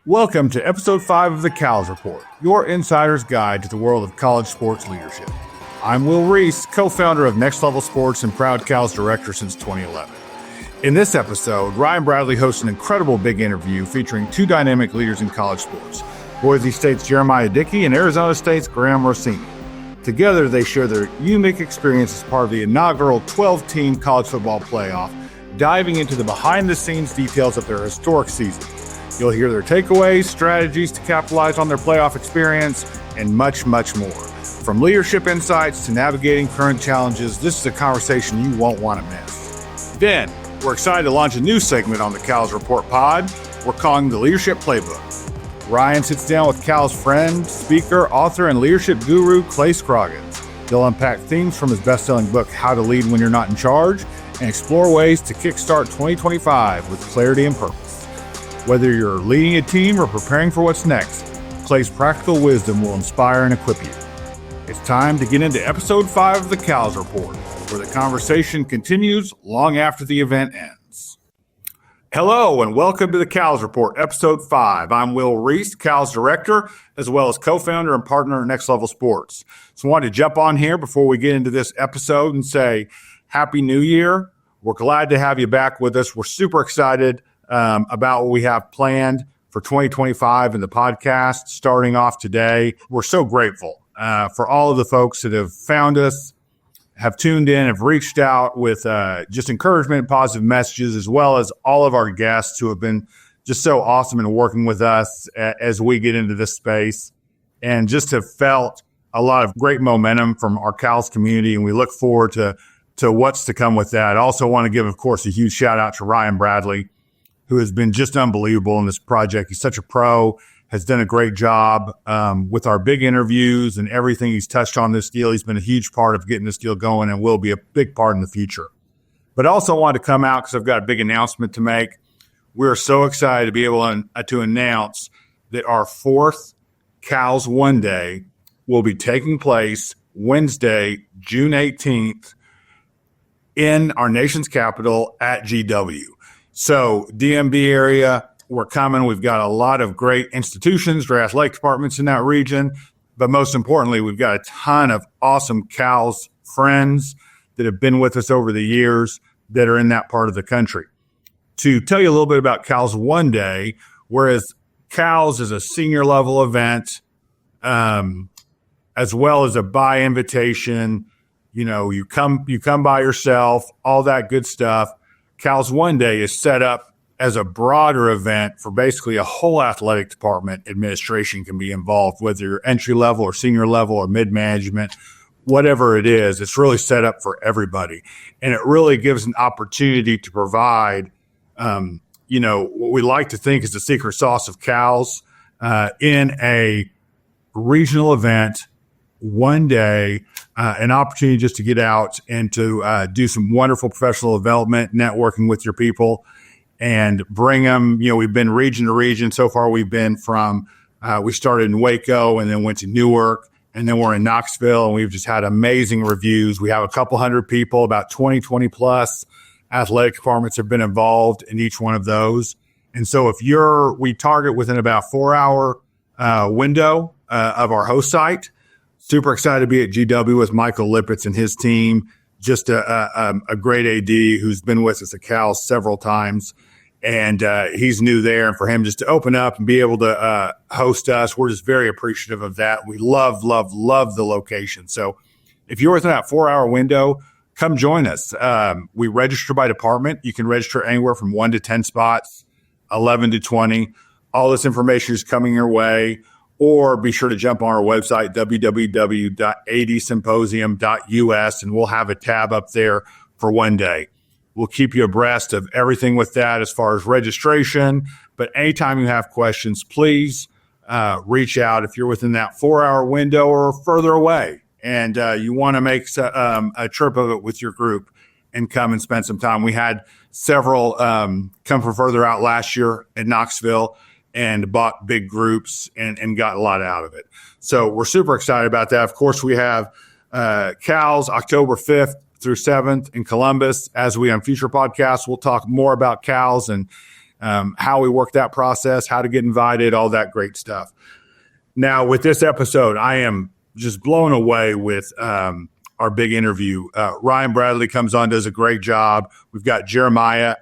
Welcome to episode 5 of the CALS Report, your insider's guide to the world of college sports leadership. I'm Will Reese, co-founder of Next Level Sports and proud CALS director since 2011. In this episode, Ryan Bradley hosts an incredible big interview featuring two dynamic leaders in college sports, Boise State's Jeramiah DIckey and Arizona State's Graham Rossini. Together, they share their unique experience as part of the inaugural 12-team college football playoff, diving into the behind-the-scenes details of their historic season. You'll hear their takeaways, strategies to capitalize on their playoff experience, and much, much more. From leadership insights to navigating current challenges, this is a conversation you won't want to miss. Then, we're excited to launch a new segment on the CALS Report pod we're calling the Leadership Playbook. Ryan sits down with CALS friend, speaker, author, and leadership guru Clay Scroggins. They'll unpack themes from his best-selling book, How to Lead When You're Not in Charge, and explore ways to kickstart 2025 with clarity and purpose. Whether you're leading a team or preparing for what's next, Clay's practical wisdom will inspire and equip you. It's time to get into episode 5 of the CALS Report, where the conversation continues long after the event ends. Hello, and welcome to the CALS Report, episode 5. I'm Will Reese, CALS director, as well as co-founder and partner at Next Level Sports. So I wanted to jump on here before we get into this episode and say Happy New Year. We're glad to have you back with us. We're super excited about what we have planned for 2025 in the podcast starting off today. We're so grateful for all of the folks that have found us, have tuned in, have reached out with just encouragement, positive messages, as well as all of our guests who have been just so awesome in working with us as we get into this space, and just have felt a lot of great momentum from our CALS community, and we look forward to what's to come with that. I also want to give, of course, a huge shout out to Ryan Bradley, who has been just unbelievable in this project. He's such a pro, has done a great job with our big interviews and everything he's touched on this deal. He's been a huge part of getting this deal going and will be a big part in the future. But I also wanted to come out because I've got a big announcement to make. We're so excited to be able to announce that our 4th CALS One Day will be taking place Wednesday, June 18th in our nation's capital at GW. So DMV area, we're coming. We've got a lot of great institutions, great athletic departments in that region. But most importantly, we've got a ton of awesome CALS friends that have been with us over the years that are in that part of the country. To tell you a little bit about CALS One Day, whereas CALS is a senior level event, as well as a by invitation, you come by yourself, all that good stuff. CALS One Day is set up as a broader event for basically a whole athletic department. Administration can be involved, whether you're entry level or senior level or mid-management, whatever it is. It's really set up for everybody. And it really gives an opportunity to provide, what we like to think is the secret sauce of CALS in a regional event, one day, an opportunity just to get out and to do some wonderful professional development, networking with your people, and bring them. We've been region to region. So far, we've been from, we started in Waco and then went to Newark, and then we're in Knoxville, and we've just had amazing reviews. We have a couple hundred people, about 20 plus athletic departments have been involved in each one of those. And so we target within about 4-hour window of our host site. Super excited to be at GW with Michael Lippitz and his team. Just a great AD who's been with us at CALS several times. And he's new there. And for him just to open up and be able to host us, we're just very appreciative of that. We love the location. So if you're within that 4-hour window, come join us. We register by department. You can register anywhere from 1 to 10 spots, 11 to 20. All this information is coming your way. Or be sure to jump on our website, www.adsymposium.us, and we'll have a tab up there for one day. We'll keep you abreast of everything with that as far as registration. But anytime you have questions, please reach out if you're within that 4-hour window or further away, and you want to make a trip of it with your group and come and spend some time. We had several come from further out last year in Knoxville and bought big groups and got a lot out of it. So we're super excited about that. Of course, we have CALS October 5th through 7th in Columbus. As we on future podcasts, we'll talk more about CALS and how we work that process, how to get invited, all that great stuff. Now, with this episode, I am just blown away with our big interview. Ryan Bradley comes on, does a great job. We've got Jeramiah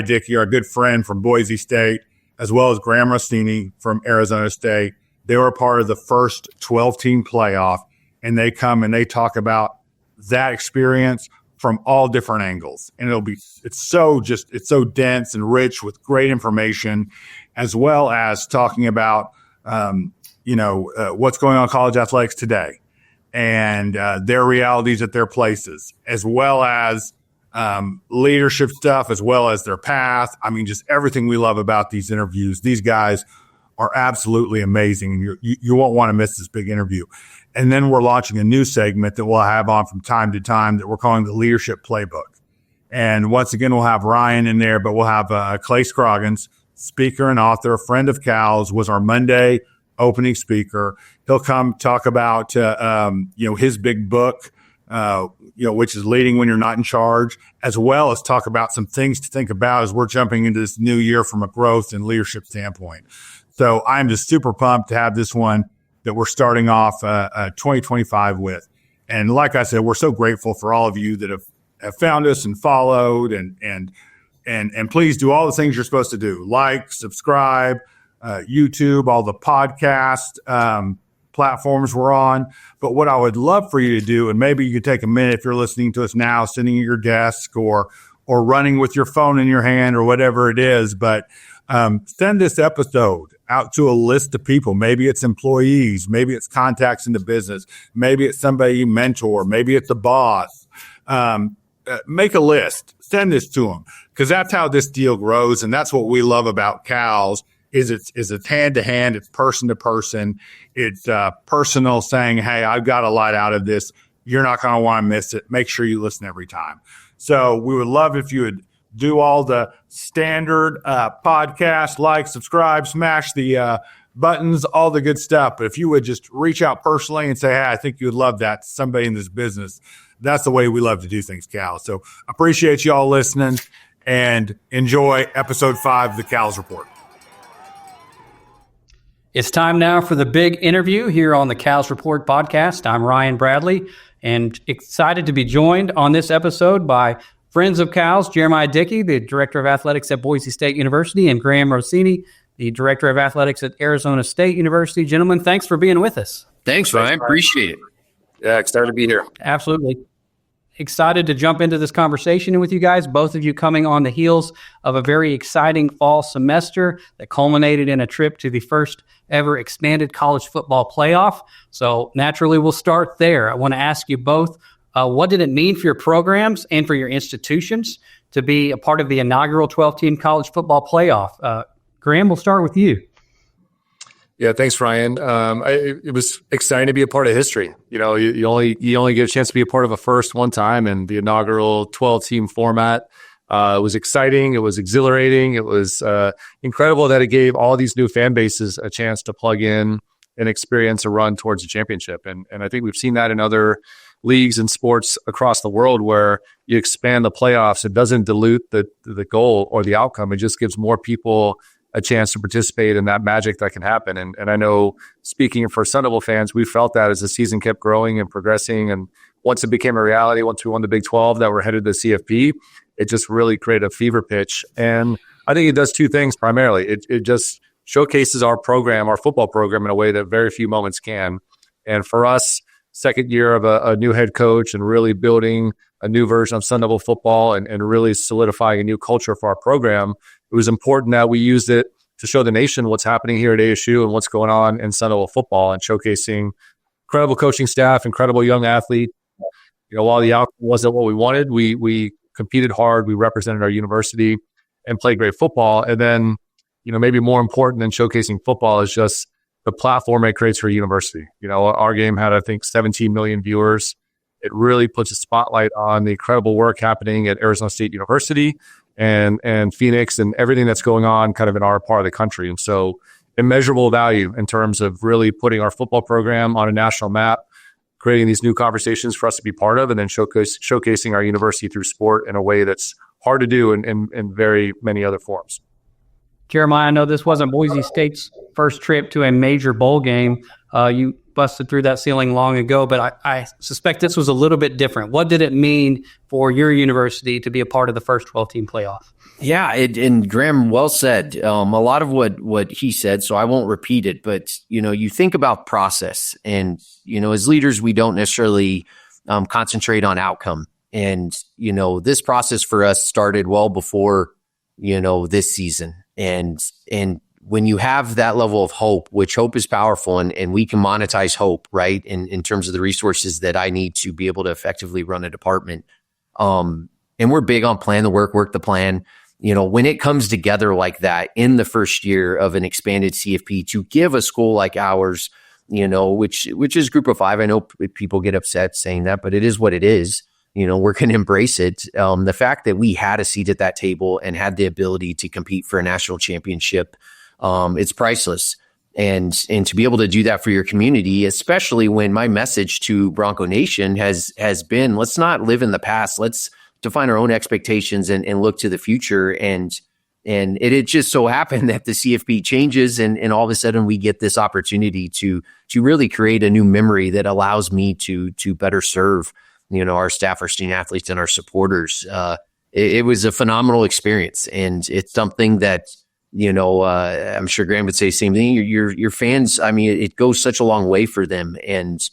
DIckey, our good friend from Boise State, as well as Graham Rossini from Arizona State. They were a part of the first 12-team playoff, and they come and they talk about that experience from all different angles. And it's so dense and rich with great information, as well as talking about, what's going on in college athletics today and their realities at their places, as well as leadership stuff, as well as their path. I mean, just everything we love about these interviews. These guys are absolutely amazing. You won't want to miss this big interview. And then we're launching a new segment that we'll have on from time to time that we're calling the Leadership Playbook. And once again, we'll have Ryan in there, but we'll have Clay Scroggins, speaker and author, a friend of CALS, was our Monday opening speaker. He'll come talk about, his big book, which is Leading When You're Not in Charge, as well as talk about some things to think about as we're jumping into this new year from a growth and leadership standpoint. So I'm just super pumped to have this one that we're starting off 2025 with. And like I said, we're so grateful for all of you that have found us and followed, and please do all the things you're supposed to do. Like, subscribe, YouTube, all the podcast platforms we're on. But what I would love for you to do, and maybe you could take a minute if you're listening to us now, sitting at your desk or running with your phone in your hand or whatever it is, but send this episode out to a list of people. Maybe it's employees, maybe it's contacts in the business, maybe it's somebody you mentor, maybe it's a boss. Make a list, send this to them, because that's how this deal grows. And that's what we love about CALS is it's hand to hand, it's person to person, it's personal, saying, hey, I've got a lot out of this. You're not going to want to miss it. Make sure you listen every time. So we would love if you would do all the standard podcast, like, subscribe, smash the buttons, all the good stuff. But if you would just reach out personally and say, hey, I think you would love that, somebody in this business, that's the way we love to do things, Cal. So appreciate you all listening and enjoy episode 5 of the CALS Report. It's time now for the big interview here on the CALS Report podcast. I'm Ryan Bradley and excited to be joined on this episode by friends of CALS, Jeramiah DIckey, the Director of Athletics at Boise State University, and Graham Rossini, the Director of Athletics at Arizona State University. Gentlemen, thanks for being with us. Thanks, Ryan. Appreciate it. Yeah, excited to be here. Absolutely. Excited to jump into this conversation with you guys, both of you coming on the heels of a very exciting fall semester that culminated in a trip to the first ever expanded college football playoff. So naturally, we'll start there. I want to ask you both, what did it mean for your programs and for your institutions to be a part of the inaugural 12-team college football playoff? Graham, we'll start with you. Yeah, thanks, Ryan. It was exciting to be a part of history. You know, you only get a chance to be a part of a first one time, and the inaugural 12-team format was exciting. It was exhilarating. It was incredible that it gave all these new fan bases a chance to plug in and experience a run towards a championship. And I think we've seen that in other leagues and sports across the world where you expand the playoffs. It doesn't dilute the goal or the outcome. It just gives more people a chance to participate in that magic that can happen. And I know, speaking for Sun Devil fans, we felt that as the season kept growing and progressing. And once it became a reality, once we won the Big 12 that we're headed to the CFP, it just really created a fever pitch. And I think it does two things primarily. It just showcases our program, our football program, in a way that very few moments can. And for us, second year of a new head coach and really building a new version of Sun Devil football and really solidifying a new culture for our program, it was important that we used it to show the nation what's happening here at ASU and what's going on in Sun Devil football, and showcasing incredible coaching staff, incredible young athletes. You know, while the outcome wasn't what we wanted, we competed hard, we represented our university and played great football. And then, you know, maybe more important than showcasing football is just the platform it creates for a university. You know, our game had, I think, 17 million viewers. It really puts a spotlight on the incredible work happening at Arizona State University and Phoenix and everything that's going on kind of in our part of the country. And so immeasurable value in terms of really putting our football program on a national map, creating these new conversations for us to be part of, and then showcasing our university through sport in a way that's hard to do in very many other forms. Jeremiah, I know this wasn't Boise State's first trip to a major bowl game. You busted through that ceiling long ago, but I suspect this was a little bit different. What did it mean for your university to be a part of the first 12-team playoff? Yeah, and Graham, well said. A lot of what he said, so I won't repeat it. But you think about process, and as leaders, we don't necessarily concentrate on outcome. And this process for us started well before this season. And when you have that level of hope, which hope is powerful, and we can monetize hope, right? In terms of the resources that I need to be able to effectively run a department. And we're big on plan the work the plan. When it comes together like that in the first year of an expanded CFP to give a school like ours, which is group of 5. I know people get upset saying that, but it is what it is. We're going to embrace it. The fact that we had a seat at that table and had the ability to compete for a national championship, it's priceless. And to be able to do that for your community, especially when my message to Bronco Nation has been, let's not live in the past. Let's define our own expectations and look to the future. And it just so happened that the CFP changes and all of a sudden we get this opportunity to really create a new memory that allows me to better serve our staff, our student athletes, and our supporters. It was a phenomenal experience, and it's something that I'm sure Graham would say the same thing. Your fans, I mean, it goes such a long way for them, and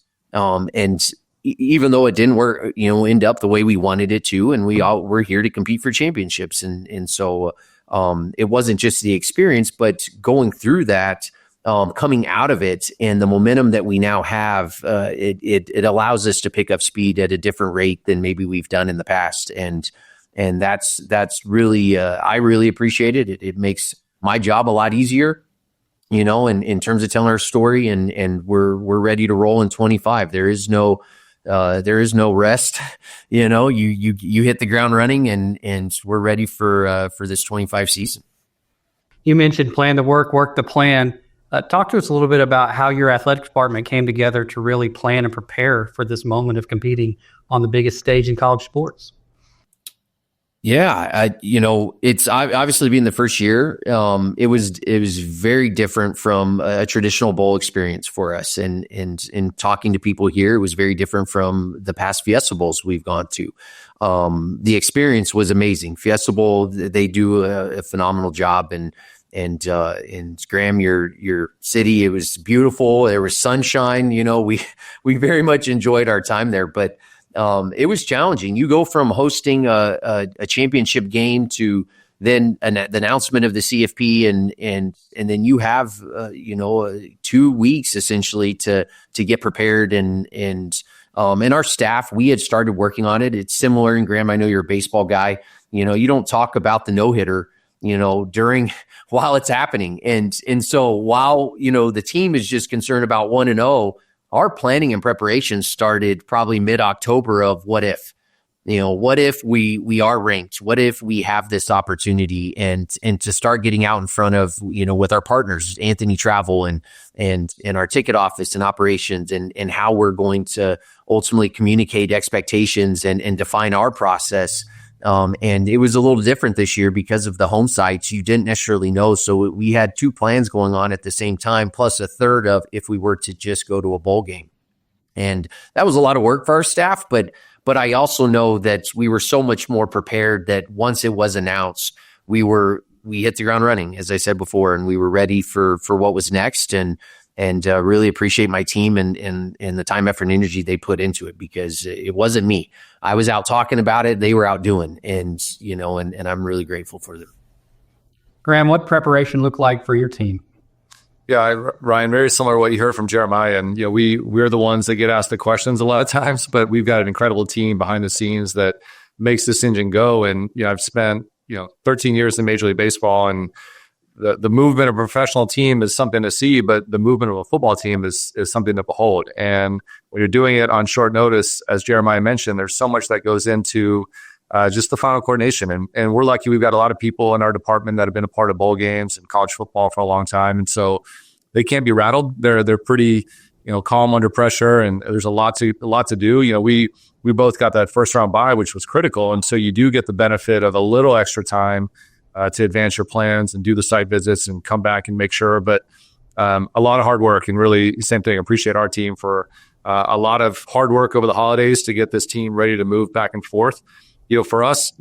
even though it didn't work, end up the way we wanted it to, and we're here to compete for championships, and so it wasn't just the experience, but going through that. Coming out of it and the momentum that we now have, it allows us to pick up speed at a different rate than maybe we've done in the past. And that's really, I really appreciate it. It makes my job a lot easier, in terms of telling our story, and we're ready to roll in 25. There is no rest, you hit the ground running and we're ready for this 25 season. You mentioned plan the work the plan. Talk to us a little bit about how your athletic department came together to really plan and prepare for this moment of competing on the biggest stage in college sports. Yeah, it's obviously being the first year. It was very different from a traditional bowl experience for us, and in talking to people here, it was very different from the past Fiesta Bowls we've gone to. The experience was amazing. Fiesta Bowl, they do a phenomenal job, and Graham, your city, it was beautiful. There was sunshine. We very much enjoyed our time there, but it was challenging. You go from hosting a championship game to then the announcement of the CFP, and then you have 2 weeks essentially to get prepared, and our staff, we had started working on it. It's similar. And Graham, I know you're a baseball guy. You don't talk about the no-hitter while it's happening. And so while, the team is just concerned about 1-0, our planning and preparation started probably mid-October of what if we are ranked? What if we have this opportunity, and to start getting out in front of, with our partners, Anthony Travel and our ticket office and operations, and how we're going to ultimately communicate expectations and define our process. And it was a little different this year because of the home sites. You didn't necessarily know. So we had 2 plans going on at the same time, plus a third of if we were to just go to a bowl game. And that was a lot of work for our staff. But I also know that we were so much more prepared that once it was announced, we hit the ground running, as I said before, and we were ready for what was next. And really appreciate my team and the time, effort, and energy they put into it, because it wasn't me. I was out talking about it. They were out doing, and I'm really grateful for them. Graham, what preparation looked like for your team? Yeah, Ryan, very similar to what you heard from Jeremiah. And, we're the ones that get asked the questions a lot of times, but we've got an incredible team behind the scenes that makes this engine go. And, I've spent, 13 years in Major League Baseball, and the movement of a professional team is something to see, but the movement of a football team is something to behold. And when you're doing it on short notice, as Jeremiah mentioned, there's so much that goes into just the final coordination. And we're lucky we've got a lot of people in our department that have been a part of bowl games and college football for a long time. And so they can't be rattled. They're pretty calm under pressure, and there's a lot to do. We both got that first round bye, which was critical, and so you do get the benefit of a little extra time to advance your plans and do the site visits and come back and make sure. But a lot of hard work, and really same thing. Appreciate our team for a lot of hard work over the holidays to get this team ready to move back and forth. For us,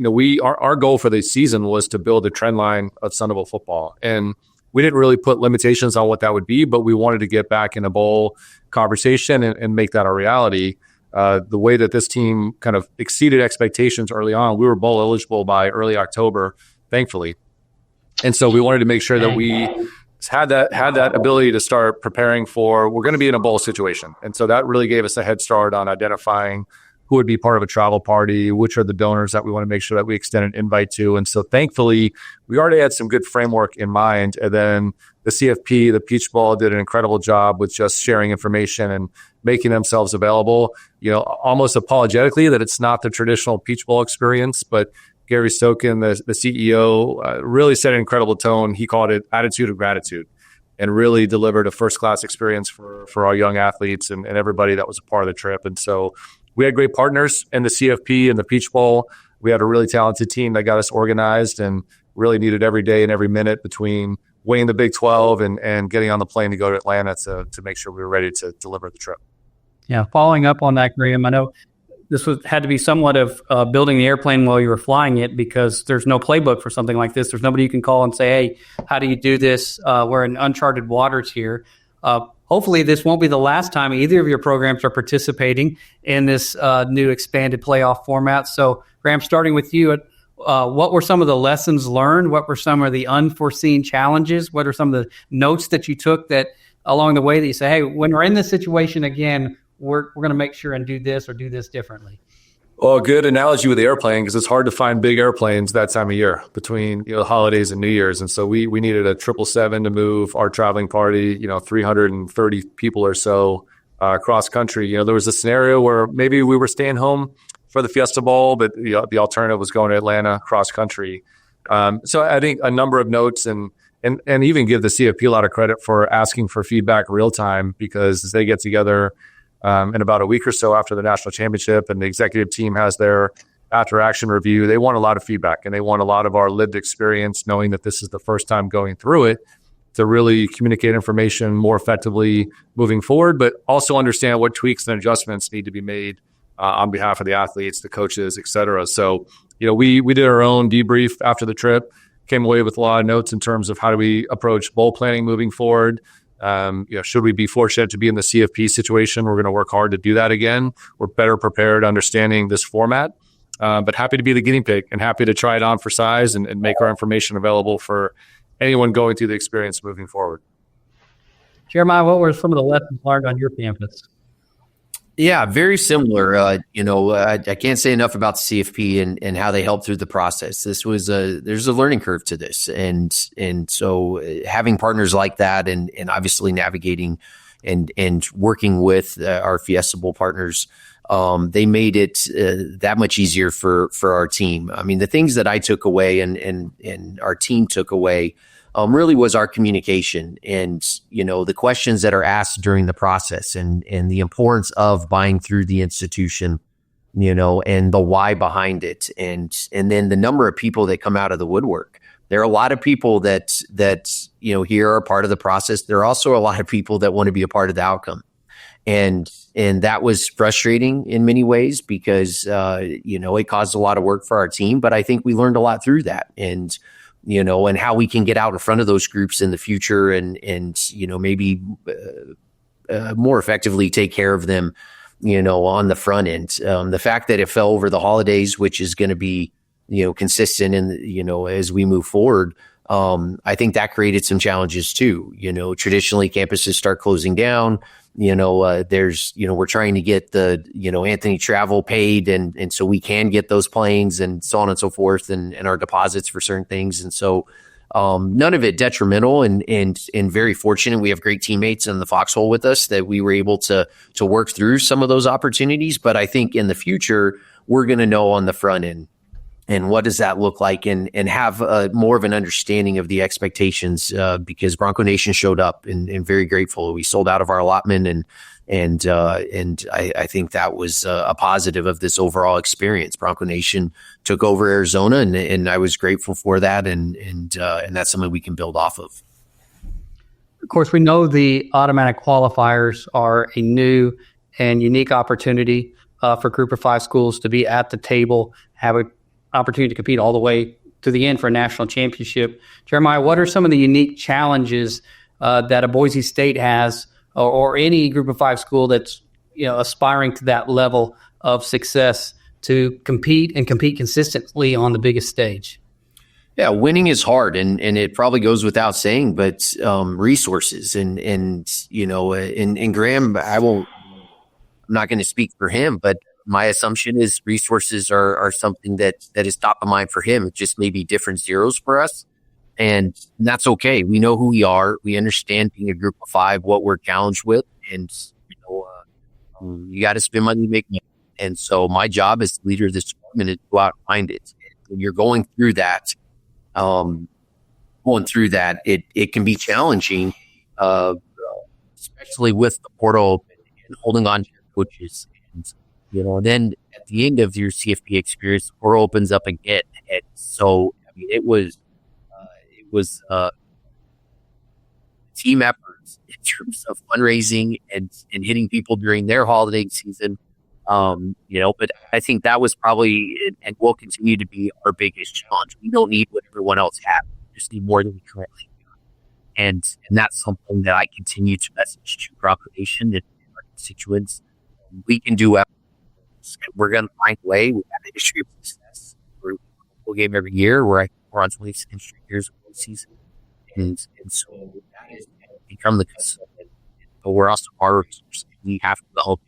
our goal for the season was to build a trend line of Sun Devil football, and we didn't really put limitations on what that would be, but we wanted to get back in a bowl conversation and make that a reality. The way that this team kind of exceeded expectations early on, we were bowl eligible by early October, thankfully, and so we wanted to make sure that we had that ability to start preparing for, we're going to be in a bowl situation. And so that really gave us a head start on identifying who would be part of a travel party, which are the donors that we want to make sure that we extend an invite to. And so thankfully, we already had some good framework in mind. And then the CFP, the Peach Bowl, did an incredible job with just sharing information and making themselves available, almost apologetically that it's not the traditional Peach Bowl experience, but Gary Stokin, the CEO, really set an incredible tone. He called it attitude of gratitude, and really delivered a first-class experience for our young athletes and everybody that was a part of the trip. And so we had great partners in the CFP and the Peach Bowl. We had a really talented team that got us organized and really needed every day and every minute between weighing the Big 12 and getting on the plane to go to Atlanta to make sure we were ready to deliver the trip. Yeah, following up on that, Graham, I know this had to be somewhat of building the airplane while you were flying it, because there's no playbook for something like this. There's nobody you can call and say, hey, how do you do this? We're in uncharted waters here. Hopefully this won't be the last time either of your programs are participating in this new expanded playoff format. So, Graham, starting with you, what were some of the lessons learned? What were some of the unforeseen challenges? What are some of the notes that you took that along the way that you say, hey, when we're in this situation again, we're going to make sure and do this or do this differently? Well, a good analogy with the airplane, because it's hard to find big airplanes that time of year between holidays and New Year's. And so we needed a 777 to move our traveling party, 330 people or so cross country. There was a scenario where maybe we were staying home for the Fiesta Bowl, but the alternative was going to Atlanta cross country. So I think a number of notes and even give the CFP a lot of credit for asking for feedback real time, because as they get together in about a week or so after the national championship and the executive team has their after action review, they want a lot of feedback, and they want a lot of our lived experience, knowing that this is the first time going through it, to really communicate information more effectively moving forward, but also understand what tweaks and adjustments need to be made on behalf of the athletes, the coaches, et cetera. So, we did our own debrief after the trip, came away with a lot of notes in terms of how do we approach bowl planning moving forward. Should we be fortunate to be in the CFP situation, we're going to work hard to do that again. We're better prepared understanding this format, but happy to be the guinea pig and happy to try it on for size and make our information available for anyone going through the experience moving forward. Jeremiah, what were some of the lessons learned on your campus? Yeah, very similar. I can't say enough about the CFP and how they helped through the process. There's a learning curve to this. And so having partners like that and obviously navigating and working with our Fiesta Bowl partners, they made it that much easier for our team. I mean, the things that I took away and our team took away really was our communication and, the questions that are asked during the process and the importance of buying through the institution, and the why behind it. And then the number of people that come out of the woodwork. There are a lot of people that here are part of the process. There are also a lot of people that want to be a part of the outcome. And that was frustrating in many ways because, it caused a lot of work for our team, but I think we learned a lot through that. And how we can get out in front of those groups in the future and maybe more effectively take care of them, on the front end. The fact that it fell over the holidays, which is going to be, consistent in, as we move forward, I think that created some challenges too. Traditionally campuses start closing down. We're trying to get the, Anthony travel paid and so we can get those planes and so on and so forth and our deposits for certain things. And so none of it detrimental and very fortunate. We have great teammates in the foxhole with us that we were able to work through some of those opportunities. But I think in the future, we're going to know on the front end and what does that look like, and have more of an understanding of the expectations, because Bronco Nation showed up, and very grateful. We sold out of our allotment, and I think that was a positive of this overall experience. Bronco Nation took over Arizona, and I was grateful for that, and that's something we can build off of. Of course, we know the automatic qualifiers are a new and unique opportunity for Group of Five schools to be at the table, have an opportunity to compete all the way to the end for a national championship. Jeremiah, what are some of the unique challenges that a Boise State has, or any Group of Five school that's aspiring to that level of success to compete consistently on the biggest stage? Yeah, winning is hard, and it probably goes without saying, but resources and Graham, I'm not going to speak for him, but my assumption is resources are something that is top of mind for him. It just may be different zeros for us, and that's okay. We know who we are. We understand being a Group of Five, what we're challenged with, and you got to spend money to make money. And so my job as the leader of this department is to go out and find it. When you're going through that, it can be challenging, especially with the portal and holding on to your coaches. And then at the end of your CFP experience, the portal opens up again. And so, it was team efforts in terms of fundraising and hitting people during their holiday season. But I think that was probably and will continue to be our biggest challenge. We don't need what everyone else has. We just need more than we currently have. And that's something that I continue to message to Bronco Nation and our constituents. We can do efforts. We're going to find a way. We have a history of success. We're a full game every year. We're on 26 straight years of postseason. And so that has become the custom. But we're also our resources. We have to develop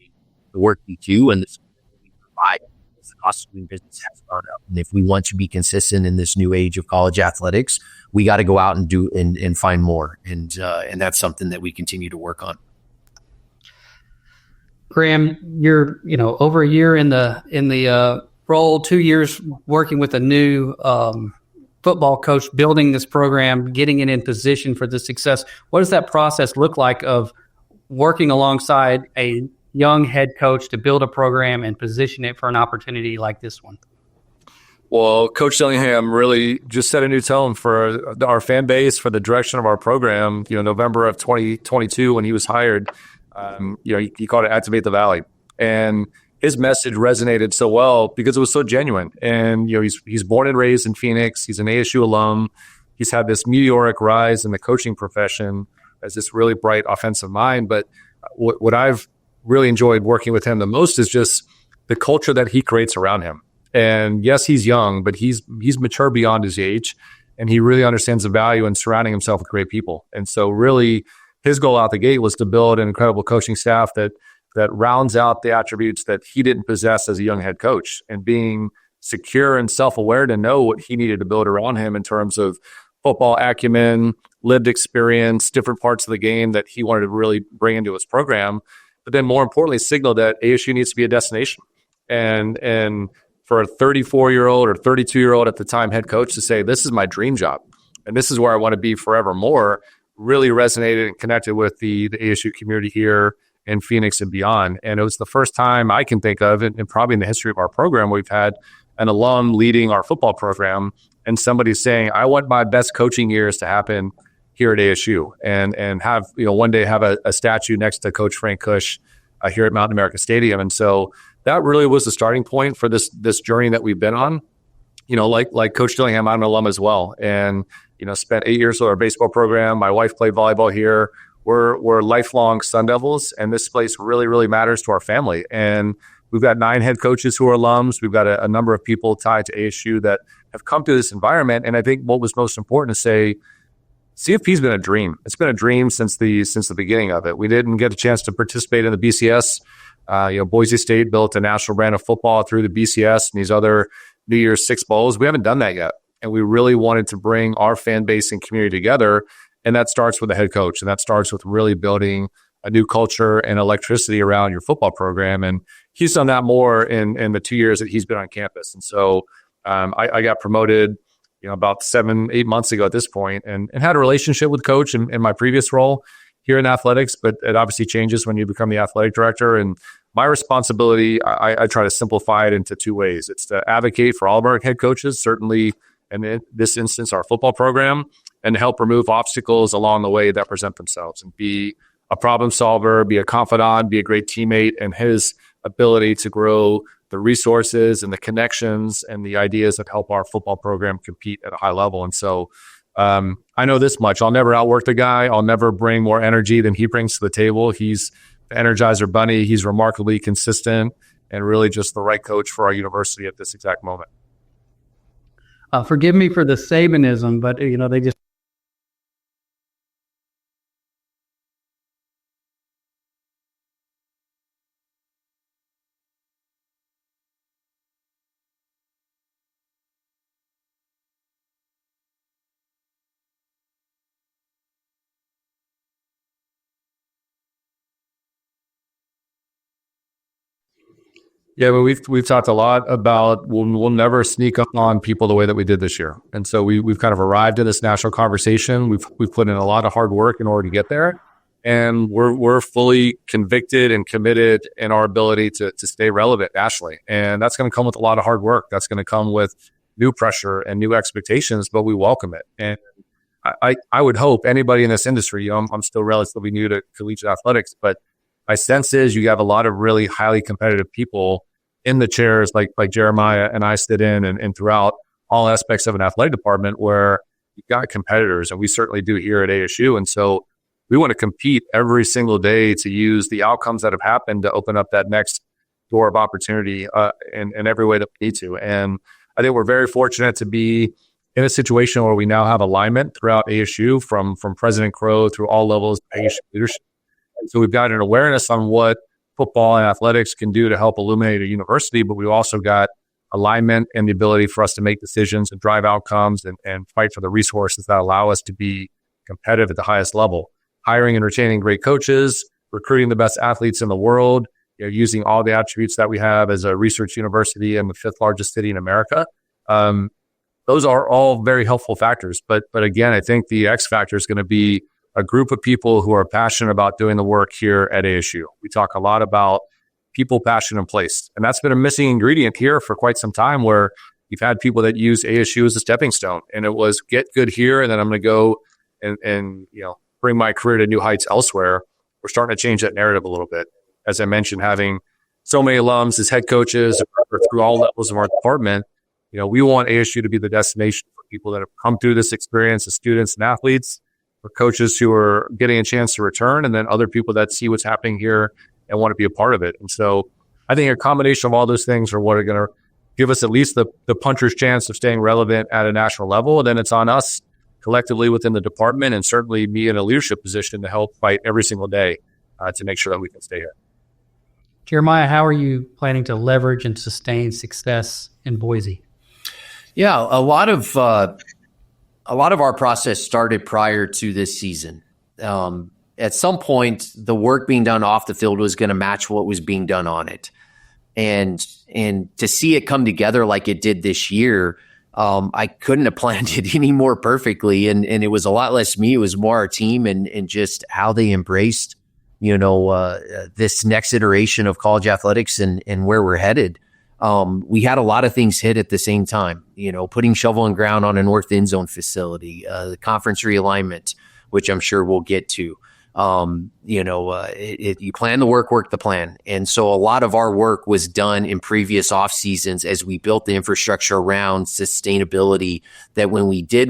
the work we do and the support we provide. The cost of doing business has gone up. And if we want to be consistent in this new age of college athletics, we got to go out and do and find more. And that's something that we continue to work on. Graham, you're over a year in the role, 2 years working with a new football coach, building this program, getting it in position for the success. What does that process look like of working alongside a young head coach to build a program and position it for an opportunity like this one? Well, Coach Dillingham really just set a new tone for our fan base, for the direction of our program. November of 2022, when he was hired, he called it Activate the Valley. And his message resonated so well because it was so genuine. And, he's born and raised in Phoenix. He's an ASU alum. He's had this meteoric rise in the coaching profession as this really bright offensive mind. But what I've really enjoyed working with him the most is just the culture that he creates around him. And yes, he's young, but he's mature beyond his age, and he really understands the value in surrounding himself with great people. And so really his goal out the gate was to build an incredible coaching staff that rounds out the attributes that he didn't possess as a young head coach, and being secure and self-aware to know what he needed to build around him in terms of football acumen, lived experience, different parts of the game that he wanted to really bring into his program. But then more importantly, signal that ASU needs to be a destination. And for a 34-year-old or 32-year-old at the time head coach to say, this is my dream job and this is where I want to be forevermore, really resonated and connected with the ASU community here in Phoenix and beyond. And it was the first time I can think of, and probably in the history of our program, we've had an alum leading our football program and somebody saying, I want my best coaching years to happen here at ASU, and have, one day have a statue next to Coach Frank Kush here at Mountain America Stadium. And so that really was the starting point for this journey that we've been on. Like Coach Dillingham, I'm an alum as well, and spent 8 years with our baseball program. My wife played volleyball here. We're lifelong Sun Devils, and this place really, really matters to our family. And we've got 9 head coaches who are alums. We've got a number of people tied to ASU that have come to this environment. And I think what was most important to say, CFP's been a dream. It's been a dream since the beginning of it. We didn't get a chance to participate in the BCS. Boise State built a national brand of football through the BCS and these other New Year's Six Bowls. We haven't done that yet. And we really wanted to bring our fan base and community together. And that starts with the head coach. And that starts with really building a new culture and electricity around your football program. And he's done that more in the 2 years that he's been on campus. And so I got promoted, about 7-8 months ago at this point, and had a relationship with coach in my previous role here in athletics, but it obviously changes when you become the athletic director. And my responsibility, I try to simplify it into two ways. It's to advocate for all of our head coaches, certainly, and in this instance, our football program, and help remove obstacles along the way that present themselves, and be a problem solver, be a confidant, be a great teammate, and his ability to grow the resources and the connections and the ideas that help our football program compete at a high level. And so I know this much. I'll never outwork the guy. I'll never bring more energy than he brings to the table. He's the Energizer Bunny. He's remarkably consistent and really just the right coach for our university at this exact moment. Forgive me for the Sabanism, but they just Yeah, but we've talked a lot about we'll never sneak up on people the way that we did this year, and so we've kind of arrived at this national conversation. We've put in a lot of hard work in order to get there, and we're fully convicted and committed in our ability to stay relevant nationally, and that's going to come with a lot of hard work. That's going to come with new pressure and new expectations, but we welcome it. And I would hope anybody in this industry, I'm still relatively new to collegiate athletics, but my sense is you have a lot of really highly competitive people in the chairs like Jeremiah and I sit in and throughout all aspects of an athletic department where you've got competitors, and we certainly do here at ASU. And so we want to compete every single day to use the outcomes that have happened to open up that next door of opportunity in every way that we need to. And I think we're very fortunate to be in a situation where we now have alignment throughout ASU from President Crow through all levels of ASU leadership. So we've got an awareness on what football and athletics can do to help illuminate a university, but we've also got alignment and the ability for us to make decisions and drive outcomes and fight for the resources that allow us to be competitive at the highest level. Hiring and retaining great coaches, recruiting the best athletes in the world, using all the attributes that we have as a research university and the 5th largest city in America. Those are all very helpful factors. But again, I think the X factor is going to be a group of people who are passionate about doing the work here at ASU. We talk a lot about people, passion, and place. And that's been a missing ingredient here for quite some time, where you've had people that use ASU as a stepping stone. And it was get good here, and then I'm going to go and bring my career to new heights elsewhere. We're starting to change that narrative a little bit. As I mentioned, having so many alums as head coaches or through all levels of our department, we want ASU to be the destination for people that have come through this experience as students and athletes, for coaches who are getting a chance to return, and then other people that see what's happening here and want to be a part of it. And so I think a combination of all those things are what are going to give us at least the puncher's chance of staying relevant at a national level. And then it's on us collectively within the department, and certainly me in a leadership position, to help fight every single day to make sure that we can stay here. Jeremiah, how are you planning to leverage and sustain success in Boise? Yeah, a lot of our process started prior to this season. At some point, the work being done off the field was going to match what was being done on it. And to see it come together like it did this year, I couldn't have planned it any more perfectly. And it was a lot less me. It was more our team and just how they embraced, this next iteration of college athletics and where we're headed. We had a lot of things hit at the same time, putting shovel and ground on a north end zone facility, the conference realignment, which I'm sure we'll get to. You plan the work the plan. And so a lot of our work was done in previous off seasons as we built the infrastructure around sustainability, that when we did,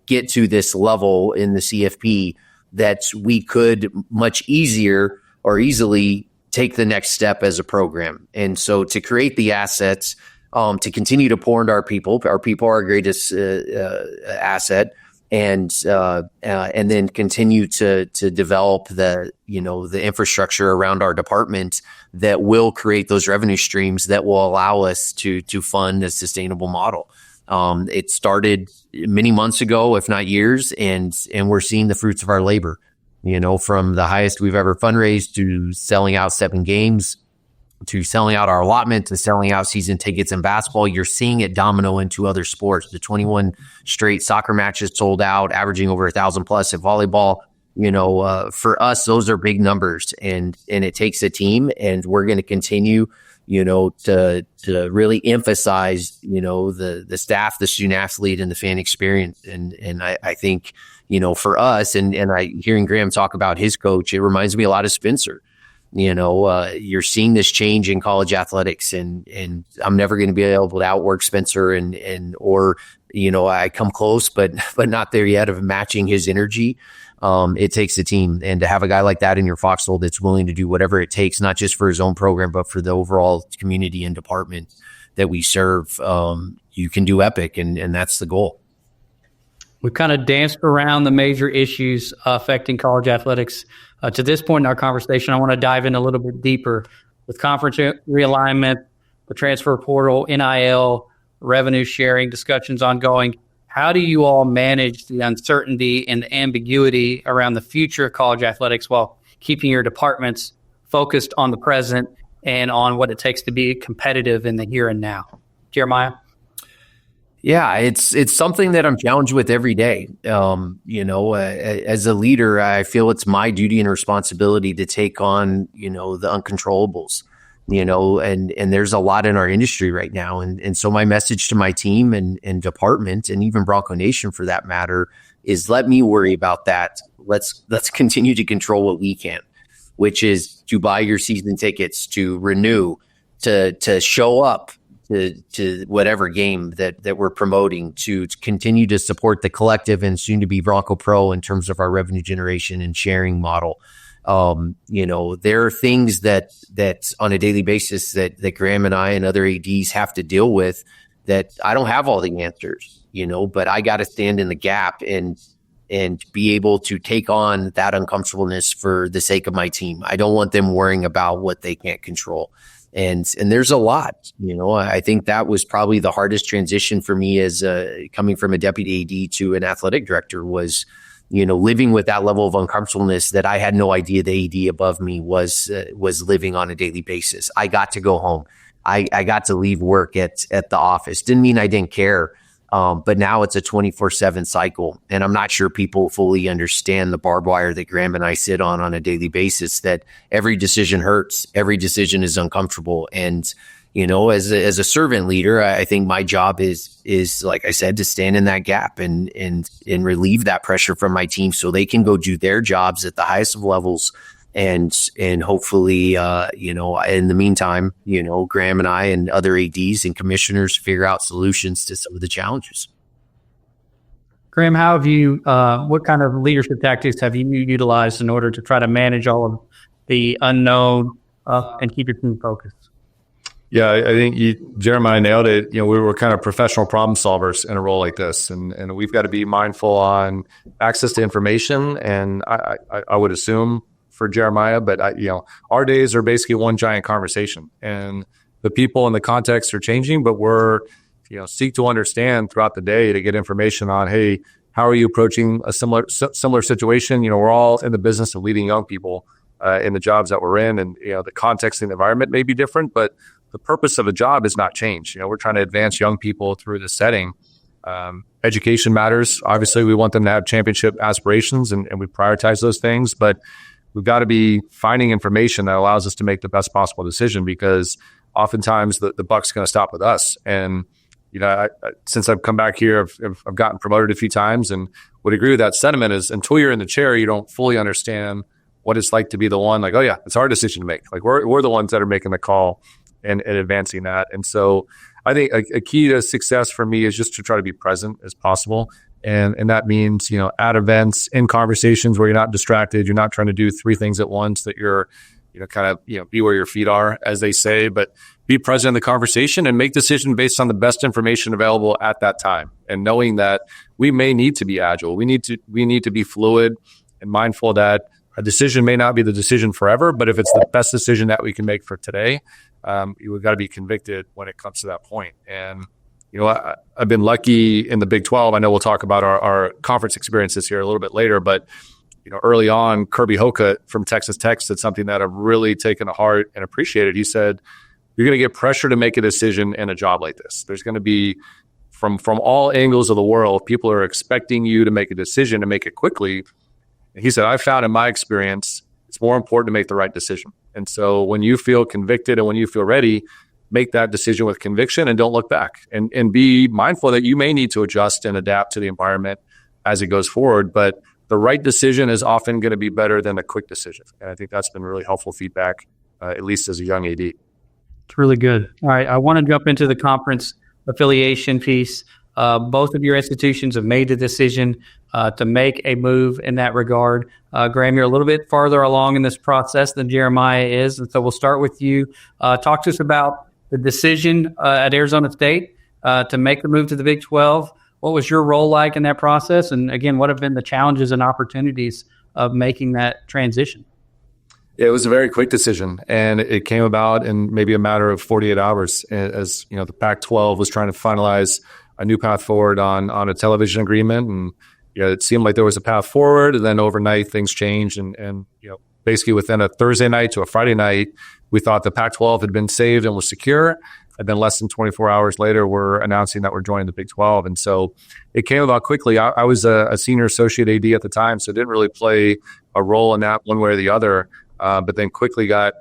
get to this level in the CFP, that we could much easier or easily take the next step as a program. And so to create the assets, to continue to pour into our people are our greatest asset, and then continue to develop the infrastructure around our department that will create those revenue streams that will allow us to fund a sustainable model. It started many months ago, if not years, and we're seeing the fruits of our labor. From the highest we've ever fundraised to selling out 7 games, to selling out our allotment to selling out season tickets in basketball. You're seeing it domino into other sports. The 21 straight soccer matches sold out, averaging over 1,000 plus at volleyball. For us, those are big numbers, and it takes a team, and we're going to continue, to really emphasize, the staff, the student athlete, and the fan experience. And I think, for us, and hearing Graham talk about his coach, it reminds me a lot of Spencer. You're seeing this change in college athletics, and I'm never going to be able to outwork Spencer or I come close, but not there yet of matching his energy. It takes a team, and to have a guy like that in your foxhole that's willing to do whatever it takes, not just for his own program, but for the overall community and department that we serve, you can do epic, and that's the goal. We've kind of danced around the major issues affecting college athletics. To this point in our conversation, I want to dive in a little bit deeper with conference realignment, the transfer portal, NIL, revenue sharing discussions ongoing. How do you all manage the uncertainty and the ambiguity around the future of college athletics while keeping your departments focused on the present and on what it takes to be competitive in the here and now? Jeremiah? Yeah, it's something that I'm challenged with every day. As a leader, I feel it's my duty and responsibility to take on, the uncontrollables, and there's a lot in our industry right now. And so my message to my team and department, and even Bronco Nation for that matter, is let me worry about that. Let's continue to control what we can, which is to buy your season tickets, to renew, to show up to whatever game that we're promoting, to continue to support the collective and soon to be Bronco Pro in terms of our revenue generation and sharing model. There are things that on a daily basis that Graham and I and other ADs have to deal with that I don't have all the answers, but I got to stand in the gap and be able to take on that uncomfortableness for the sake of my team. I don't want them worrying about what they can't control. And there's a lot, I think that was probably the hardest transition for me as coming from a deputy AD to an athletic director was, living with that level of uncomfortableness that I had no idea the AD above me was living on a daily basis. I got to go home. I got to leave work at the office. Didn't mean I didn't care. But now it's a 24/7 cycle. And I'm not sure people fully understand the barbed wire that Graham and I sit on a daily basis, that every decision hurts. Every decision is uncomfortable. And, as a servant leader, I think my job is like I said, to stand in that gap and relieve that pressure from my team so they can go do their jobs at the highest of levels. And hopefully, in the meantime, Graham and I and other ADs and commissioners figure out solutions to some of the challenges. Graham, how have you, what kind of leadership tactics have you utilized in order to try to manage all of the unknown and keep your team focused? Yeah, I think Jeremiah nailed it. We were kind of professional problem solvers in a role like this, and we've got to be mindful on access to information. And I would assume for Jeremiah, but our days are basically one giant conversation, and the people and the context are changing, but we're seek to understand throughout the day to get information on, hey, how are you approaching a similar situation? We're all in the business of leading young people in the jobs that we're in, and the context and the environment may be different, but the purpose of a job has not changed. We're trying to advance young people through this setting. Education matters. Obviously, we want them to have championship aspirations, and we prioritize those things, but we've got to be finding information that allows us to make the best possible decision, because oftentimes the buck's going to stop with us. And, since I've come back here, I've gotten promoted a few times, and would agree with that sentiment is until you're in the chair, you don't fully understand what it's like to be the one like, oh yeah, it's our decision to make. Like we're the ones that are making the call and advancing that. And so I think a key to success for me is just to try to be present as possible. And that means, at events, in conversations where you're not distracted, you're not trying to do three things at once, that you're, be where your feet are, as they say, but be present in the conversation and make decisions based on the best information available at that time. And knowing that we may need to be agile. We need to be fluid and mindful that a decision may not be the decision forever, but if it's the best decision that we can make for today, we've got to be convicted when it comes to that point. And I've been lucky in the Big 12. I know we'll talk about our conference experiences here a little bit later, but early on, Kirby Hocutt from Texas Tech said something that I've really taken to heart and appreciated. He said, you're going to get pressure to make a decision in a job like this. There's going to be, from all angles of the world, people are expecting you to make a decision, to make it quickly. And he said, I found in my experience, it's more important to make the right decision. And so when you feel convicted and when you feel ready, make that decision with conviction and don't look back. And be mindful that you may need to adjust and adapt to the environment as it goes forward. But the right decision is often going to be better than a quick decision. And I think that's been really helpful feedback, at least as a young AD. It's really good. All right. I want to jump into the conference affiliation piece. Both of your institutions have made the decision to make a move in that regard. Graham, you're a little bit farther along in this process than Jeremiah is. And so we'll start with you. Talk to us about the decision at Arizona State to make the move to the Big 12. What was your role like in that process? And again, what have been the challenges and opportunities of making that transition? It was a very quick decision, and it came about in maybe a matter of 48 hours as the Pac-12 was trying to finalize a new path forward on a television agreement. And it seemed like there was a path forward, and then overnight things changed. And basically within a Thursday night to a Friday night, we thought the Pac-12 had been saved and was secure. And then less than 24 hours later, we're announcing that we're joining the Big 12. And so it came about quickly. I was a senior associate AD at the time, so didn't really play a role in that one way or the other. But then quickly got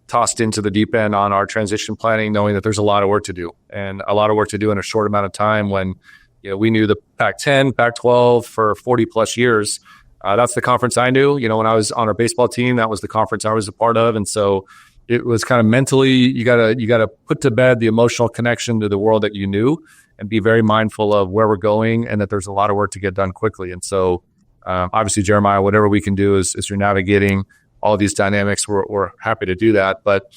tossed into the deep end on our transition planning, knowing that there's a lot of work to do, and a lot of work to do in a short amount of time when we knew the Pac-10, Pac-12 for 40 plus years. That's the conference I knew. When I was on our baseball team, that was the conference I was a part of. And so it was kind of mentally, you gotta put to bed the emotional connection to the world that you knew and be very mindful of where we're going and that there's a lot of work to get done quickly. And so obviously, Jeremiah, whatever we can do is you're navigating all these dynamics, we're happy to do that. But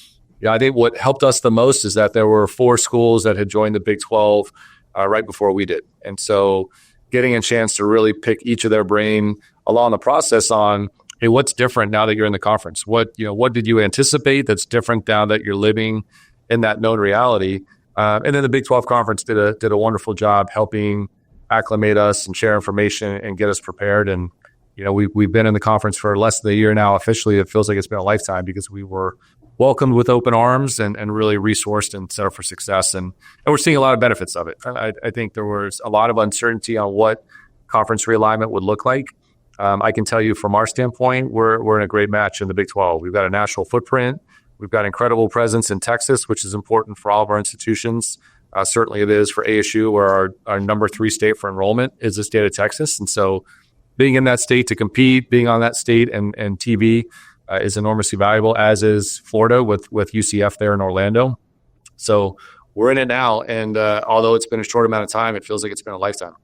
I think what helped us the most is that there were 4 schools that had joined the Big 12 right before we did. And so getting a chance to really pick each of their brain along the process on, hey, what's different now that you're in the conference? What did you anticipate that's different now that you're living in that known reality? And then the Big 12 conference did a wonderful job helping acclimate us and share information and get us prepared. And we've been in the conference for less than a year now. Officially, it feels like it's been a lifetime because we were welcomed with open arms and really resourced and set up for success. And we're seeing a lot of benefits of it. I think there was a lot of uncertainty on what conference realignment would look like. I can tell you from our standpoint, we're in a great match in the Big 12. We've got a national footprint. We've got incredible presence in Texas, which is important for all of our institutions. Certainly it is for ASU, where our number 3 state for enrollment is the state of Texas. And so being in that state to compete, being on that state and TV is enormously valuable, as is Florida with UCF there in Orlando. So we're in it now. And although it's been a short amount of time, it feels like it's been a lifetime.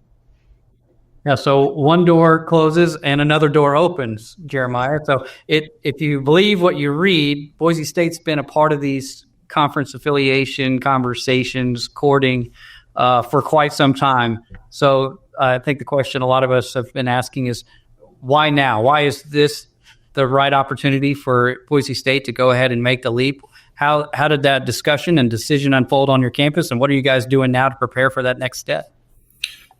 Yeah, so one door closes and another door opens, Jeremiah. So if you believe what you read, Boise State's been a part of these conference affiliation conversations, courting for quite some time. So I think the question a lot of us have been asking is, why now? Why is this the right opportunity for Boise State to go ahead and make the leap? How did that discussion and decision unfold on your campus, and what are you guys doing now to prepare for that next step?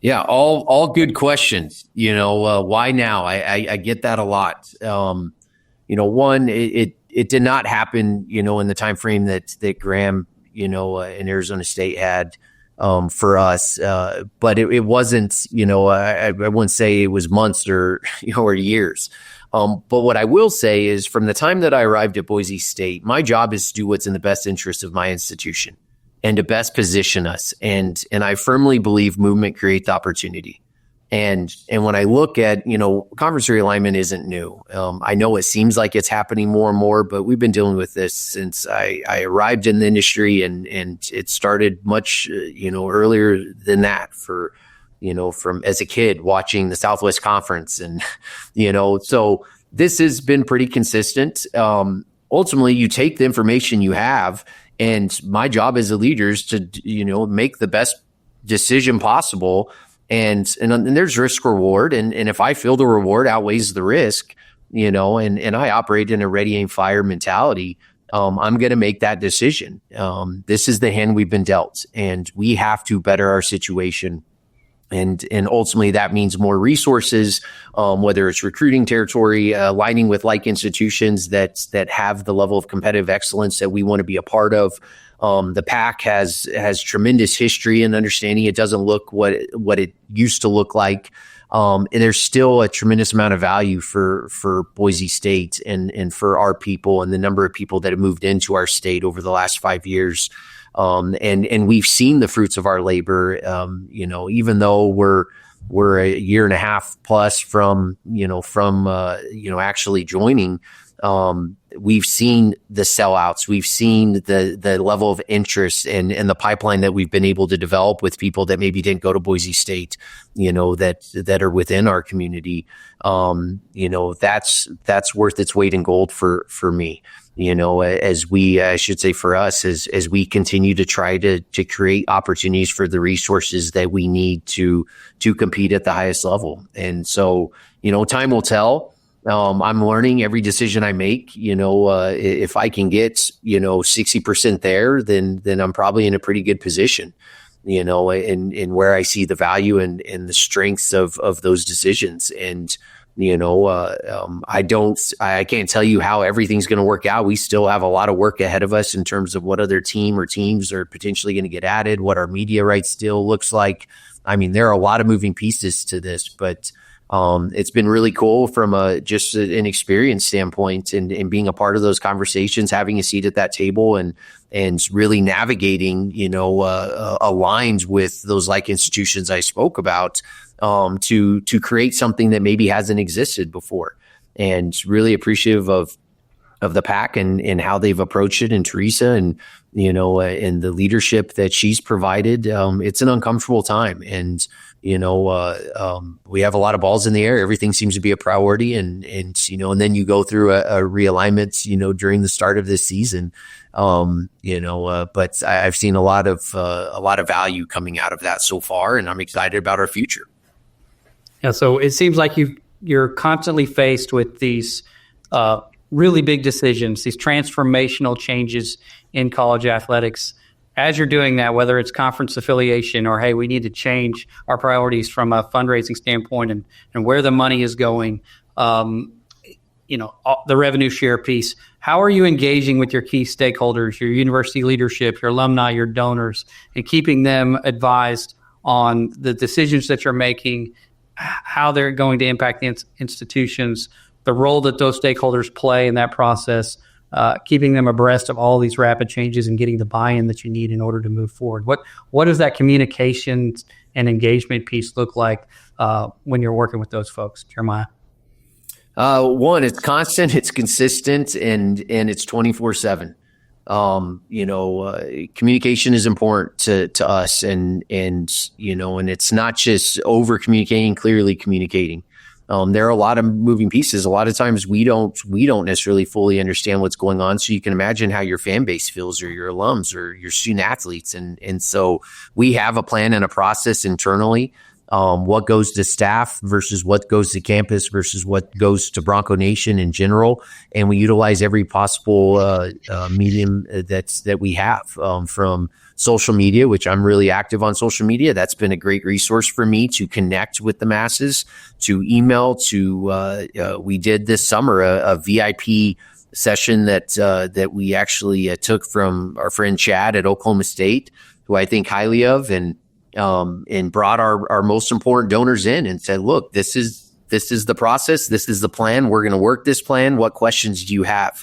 Yeah, all good questions. Why now? I get that a lot. One, it did not happen, in the time frame that Graham, in Arizona State had for us. But it wasn't, I wouldn't say it was months or years. But what I will say is, from the time that I arrived at Boise State, my job is to do what's in the best interest of my institution and to best position us. And I firmly believe movement creates opportunity. And when I look at, conference realignment isn't new. I know it seems like it's happening more and more, but we've been dealing with this since I arrived in the industry, and it started much, earlier than that for, from as a kid watching the Southwest Conference. And, so this has been pretty consistent. Ultimately, you take the information you have, and my job as a leader is to, make the best decision possible. And there's risk reward. And if I feel the reward outweighs the risk, and I operate in a ready, aim, fire mentality, I'm going to make that decision. This is the hand we've been dealt, and we have to better our situation And ultimately that means more resources, whether it's recruiting territory, aligning with like institutions that have the level of competitive excellence that we want to be a part of. The PAC has tremendous history and understanding. It doesn't look what it used to look like. And there's still a tremendous amount of value for Boise State and for our people and the number of people that have moved into our state over the last 5 years. And we've seen the fruits of our labor, even though we're a year and a half plus from actually joining. We've seen the sellouts. We've seen the level of interest and the pipeline that we've been able to develop with people that maybe didn't go to Boise State, that are within our community. That's worth its weight in gold for me. I should say for us, as we continue to try to create opportunities for the resources that we need to compete at the highest level. And so, time will tell. I'm learning every decision I make. If I can get 60% there, then I'm probably in a pretty good position. In where I see the value and the strengths of those decisions. And I can't tell you how everything's going to work out. We still have a lot of work ahead of us in terms of what other team or teams are potentially going to get added, what our media rights deal looks like. I mean, there are a lot of moving pieces to this, but it's been really cool from just an experience standpoint and being a part of those conversations, having a seat at that table and really navigating, aligned with those like institutions I spoke about, to create something that maybe hasn't existed before, and really appreciative of the PAC and how they've approached it, and Teresa and the leadership that she's provided. It's an uncomfortable time, and we have a lot of balls in the air. Everything seems to be a priority, and then you go through a realignment, during the start of this season. But I've seen a lot of value coming out of that so far, and I'm excited about our future. Yeah. So it seems like you're constantly faced with these really big decisions, these transformational changes in college athletics. As you're doing that, whether it's conference affiliation or, hey, we need to change our priorities from a fundraising standpoint and where the money is going, the revenue share piece, how are you engaging with your key stakeholders, your university leadership, your alumni, your donors, and keeping them advised on the decisions that you're making, how they're going to impact the institutions, the role that those stakeholders play in that process, keeping them abreast of all these rapid changes and getting the buy-in that you need in order to move forward? What does that communication and engagement piece look like when you're working with those folks, Jeremiah? One, it's constant, it's consistent, and it's 24/7. Communication is important to us, and it's not just over communicating, clearly communicating. There are a lot of moving pieces. A lot of times we don't necessarily fully understand what's going on. So you can imagine how your fan base feels, or your alums, or your student athletes. And so we have a plan and a process internally. What goes to staff versus what goes to campus versus what goes to Bronco Nation in general. And we utilize every possible medium that we have, from social media, which I'm really active on social media. That's been a great resource for me to connect with the masses, to email, we did this summer a VIP session that we actually took from our friend Chad at Oklahoma State, who I think highly of, and brought our most important donors in and said, look, this is the process. This is the plan. We're going to work this plan. What questions do you have?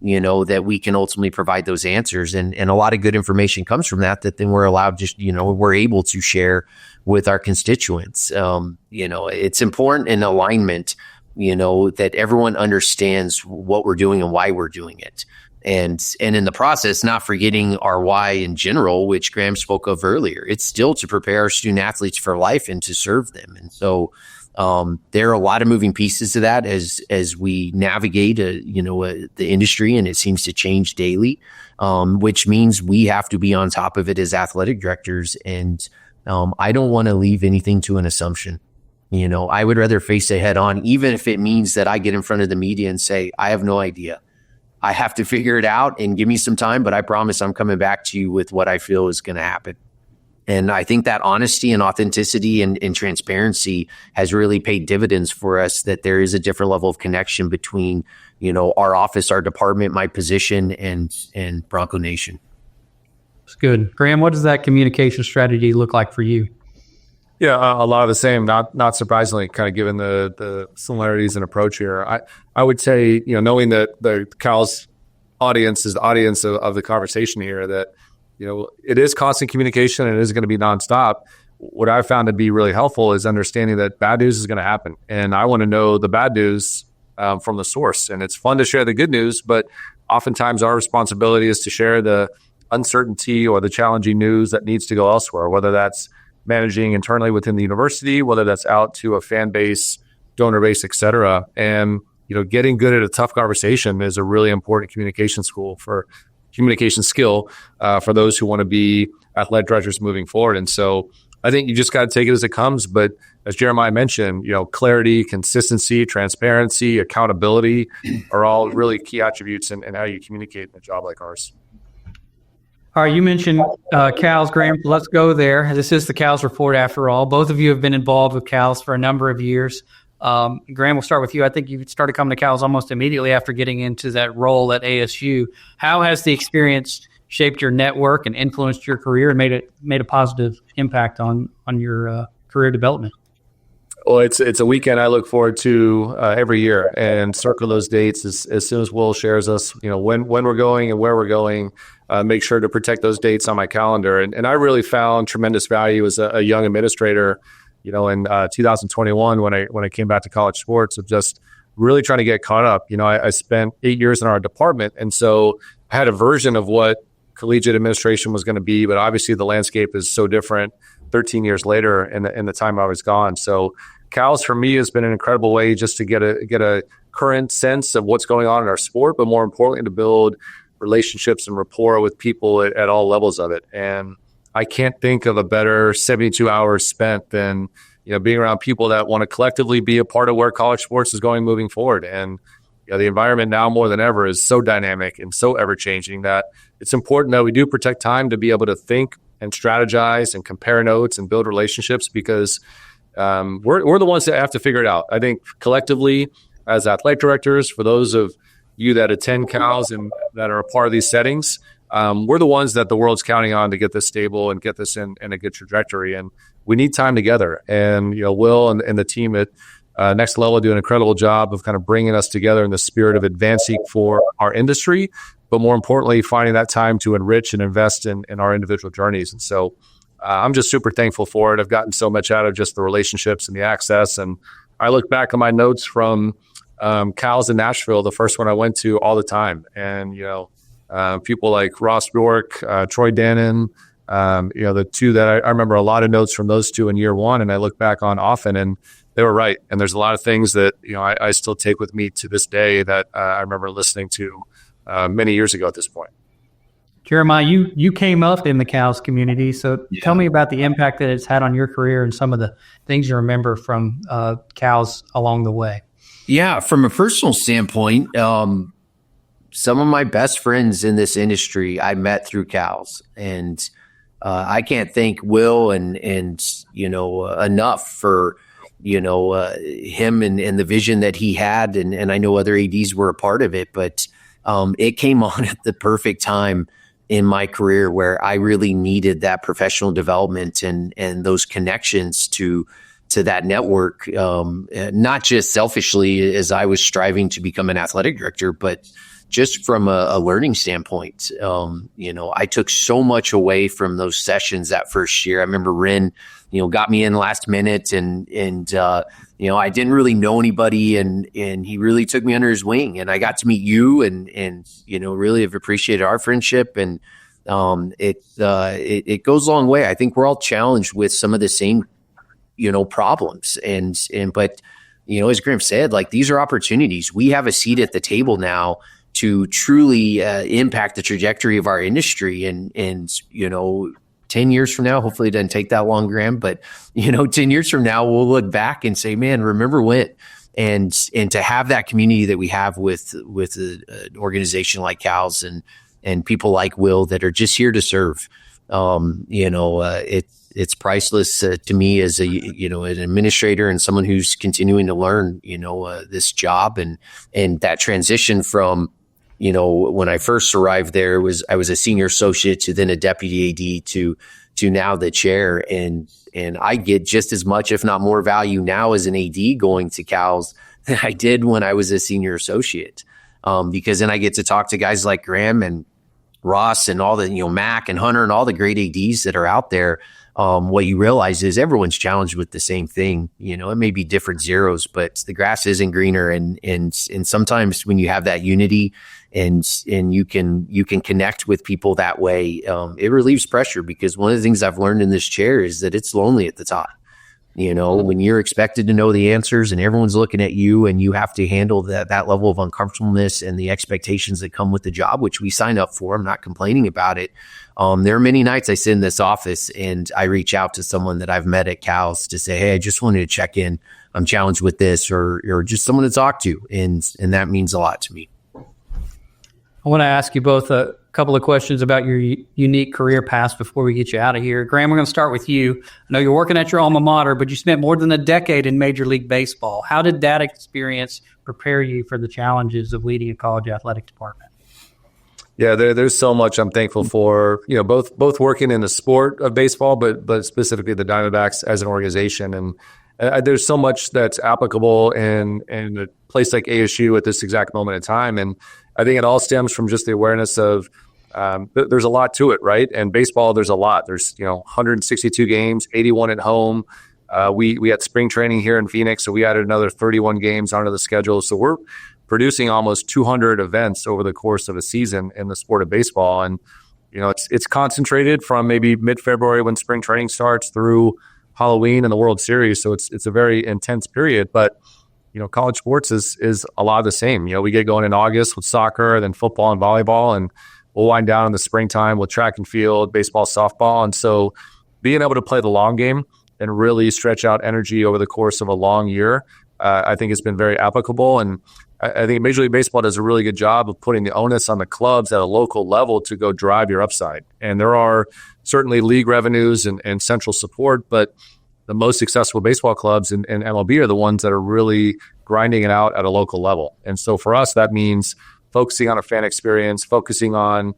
That we can ultimately provide those answers. And a lot of good information comes from that then we're allowed we're able to share with our constituents. It's important in alignment, that everyone understands what we're doing and why we're doing it. And in the process, not forgetting our why in general, which Graham spoke of earlier. It's still to prepare our student athletes for life and to serve them. And so there are a lot of moving pieces to that as we navigate, the industry, and it seems to change daily, which means we have to be on top of it as athletic directors. And I don't want to leave anything to an assumption. I would rather face it head on, even if it means that I get in front of the media and say, I have no idea. I have to figure it out and give me some time, but I promise I'm coming back to you with what I feel is going to happen. And I think that honesty and authenticity and transparency has really paid dividends for us, that there is a different level of connection between, our office, our department, my position, and Bronco Nation. It's good. Graham, what does that communication strategy look like for you? Yeah, a lot of the same. Not surprisingly, kind of given the similarities in approach here. I would say, knowing that the CALS audience is the audience of the conversation here, that it is constant communication and it is going to be nonstop. What I've found to be really helpful is understanding that bad news is going to happen, and I want to know the bad news from the source. And it's fun to share the good news, but oftentimes our responsibility is to share the uncertainty or the challenging news that needs to go elsewhere, whether that's managing internally within the university, whether that's out to a fan base, donor base, et cetera. And, getting good at a tough conversation is a really important communication skill for those who want to be athletic directors moving forward. And so I think you just got to take it as it comes. But as Jeremiah mentioned, clarity, consistency, transparency, accountability are all really key attributes in how you communicate in a job like ours. All right, you mentioned CALS, Graham. Let's go there. This is the CALS report after all. Both of you have been involved with CALS for a number of years. Graham, we'll start with you. I think you started coming to CALS almost immediately after getting into that role at ASU. How has the experience shaped your network and influenced your career and made a positive impact on your career development? Well, it's a weekend I look forward to every year, and circle those dates as soon as Will shares us, when we're going and where we're going. Make sure to protect those dates on my calendar. And I really found tremendous value as a young administrator, in 2021 when I came back to college sports, of just really trying to get caught up. I spent 8 years in our department, and so I had a version of what collegiate administration was going to be, but obviously the landscape is so different 13 years later in the time I was gone. So CALS for me has been an incredible way just to get a current sense of what's going on in our sport, but more importantly to build relationships and rapport with people at all levels of it. And I can't think of a better 72 hours spent than being around people that want to collectively be a part of where college sports is going moving forward. And the environment now more than ever is so dynamic and so ever changing that it's important that we do protect time to be able to think and strategize and compare notes and build relationships, because we're the ones that have to figure it out. I think collectively as athletic directors, for those of you that attend CALS and that are a part of these settings, we're the ones that the world's counting on to get this stable and get this in a good trajectory. And we need time together. And Will and the team at Next Level do an incredible job of kind of bringing us together in the spirit of advancing for our industry, but more importantly, finding that time to enrich and invest in our individual journeys. And so I'm just super thankful for it. I've gotten so much out of just the relationships and the access. And I look back on my notes from CALS in Nashville, the first one I went to, all the time. And, people like Ross Bjork, Troy Dannon, the two that I remember a lot of notes from those two in year one. And I look back on often, and they were right. And there's a lot of things that, I still take with me to this day that I remember listening to many years ago at this point. Jeremiah, you came up in the CALS community, so tell me about the impact that it's had on your career and some of the things you remember from CALS along the way. Yeah, from a personal standpoint, some of my best friends in this industry I met through CALS, and I can't thank Will and enough for him and the vision that he had, and I know other ADs were a part of it, but it came on at the perfect time in my career where I really needed that professional development and those connections to that network, not just selfishly as I was striving to become an athletic director, but just from a learning standpoint. I took so much away from those sessions that first year. I remember Ren, got me in last minute and I didn't really know anybody and he really took me under his wing, and I got to meet you and really have appreciated our friendship. And it goes a long way. I think we're all challenged with some of the same problems. But as Graham said, like, these are opportunities. We have a seat at the table now to truly impact the trajectory of our industry. And 10 years from now, hopefully it doesn't take that long, Graham, but 10 years from now, we'll look back and say, man, remember when? And to have that community that we have with an organization like CALS and people like Will that are just here to serve. It's priceless to me as an administrator and someone who's continuing to learn, this job and that transition from, when I first arrived there I was a senior associate to then a deputy AD to now the chair. And I get just as much, if not more value now as an AD going to CALS than I did when I was a senior associate. Because then I get to talk to guys like Graham and Ross and all the, Mac and Hunter and all the great ADs that are out there. What you realize is everyone's challenged with the same thing. It may be different zeros, but the grass isn't greener. And sometimes when you have that unity and you can connect with people that way, it relieves pressure, because one of the things I've learned in this chair is that it's lonely at the top. When you're expected to know the answers and everyone's looking at you and you have to handle that level of uncomfortableness and the expectations that come with the job, which we sign up for. I'm not complaining about it. There are many nights I sit in this office and I reach out to someone that I've met at CALS to say, hey, I just wanted to check in. I'm challenged with this, or just someone to talk to. And that means a lot to me. I want to ask you both a couple of questions about your unique career path before we get you out of here. Graham, we're going to start with you. I know you're working at your alma mater, but you spent more than a decade in Major League Baseball. How did that experience prepare you for the challenges of leading a college athletic department? Yeah, there's so much I'm thankful for, both working in the sport of baseball, but specifically the Diamondbacks as an organization. And there's so much that's applicable in a place like ASU at this exact moment in time. And I think it all stems from just the awareness of there's a lot to it, right? And baseball, there's a lot. There's 162 games, 81 at home. We had spring training here in Phoenix, so we added another 31 games onto the schedule. So we're producing almost 200 events over the course of a season in the sport of baseball. And it's concentrated from maybe mid-February when spring training starts through Halloween and the World Series. So it's a very intense period, but college sports is a lot of the same. We get going in August with soccer, then football and volleyball, and we'll wind down in the springtime with track and field, baseball, softball. And so being able to play the long game and really stretch out energy over the course of a long year, I think has been very applicable. And I think Major League Baseball does a really good job of putting the onus on the clubs at a local level to go drive your upside. And there are certainly league revenues and central support, but the most successful baseball clubs in MLB are the ones that are really grinding it out at a local level. And so for us, that means focusing on a fan experience, focusing on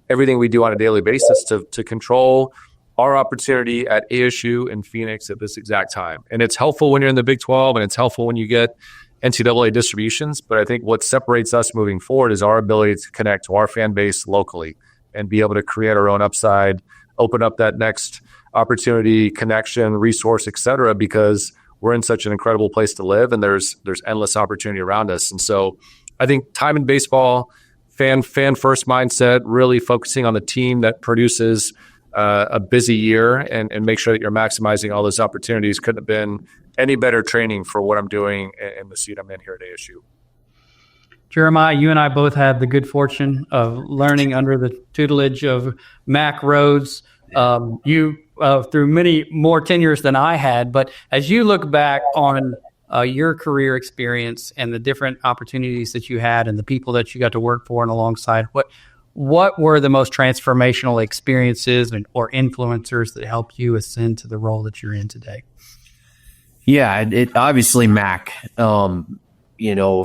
everything we do on a daily basis to control our opportunity at ASU and Phoenix at this exact time. And it's helpful when you're in the Big 12, and it's helpful when you get NCAA distributions. But I think what separates us moving forward is our ability to connect to our fan base locally and be able to create our own upside, open up that next opportunity, connection, resource, et cetera, because we're in such an incredible place to live and there's endless opportunity around us. And so I think time in baseball, fan first mindset, really focusing on the team that produces a busy year and make sure that you're maximizing all those opportunities couldn't have been any better training for what I'm doing in the seat I'm in here at ASU. Jeremiah, you and I both had the good fortune of learning under the tutelage of Mac Rhodes. You through many more tenures than I had, but as you look back on your career experience and the different opportunities that you had and the people that you got to work for and alongside, what were the most transformational experiences or influencers that helped you ascend to the role that you're in today? Yeah, it obviously Mac.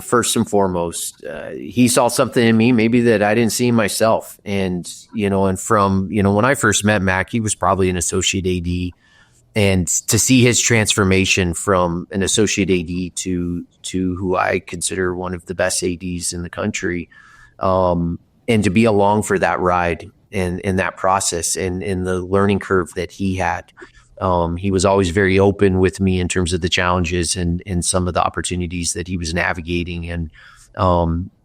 First and foremost, he saw something in me maybe that I didn't see in myself. And from when I first met Mac, he was probably an associate AD. And to see his transformation from an associate AD to who I consider one of the best ADs in the country, and to be along for that ride and that process and the learning curve that he had. He was always very open with me in terms of the challenges and some of the opportunities that he was navigating. And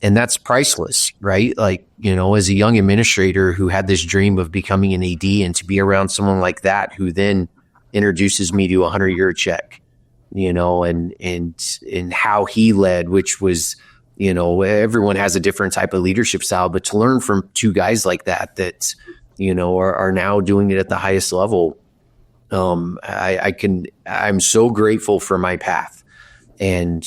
that's priceless, right? Like, as a young administrator who had this dream of becoming an AD, and to be around someone like that, who then introduces me to a 100-year check, and how he led, which was, everyone has a different type of leadership style, but to learn from two guys like that are now doing it at the highest level. I'm so grateful for my path, and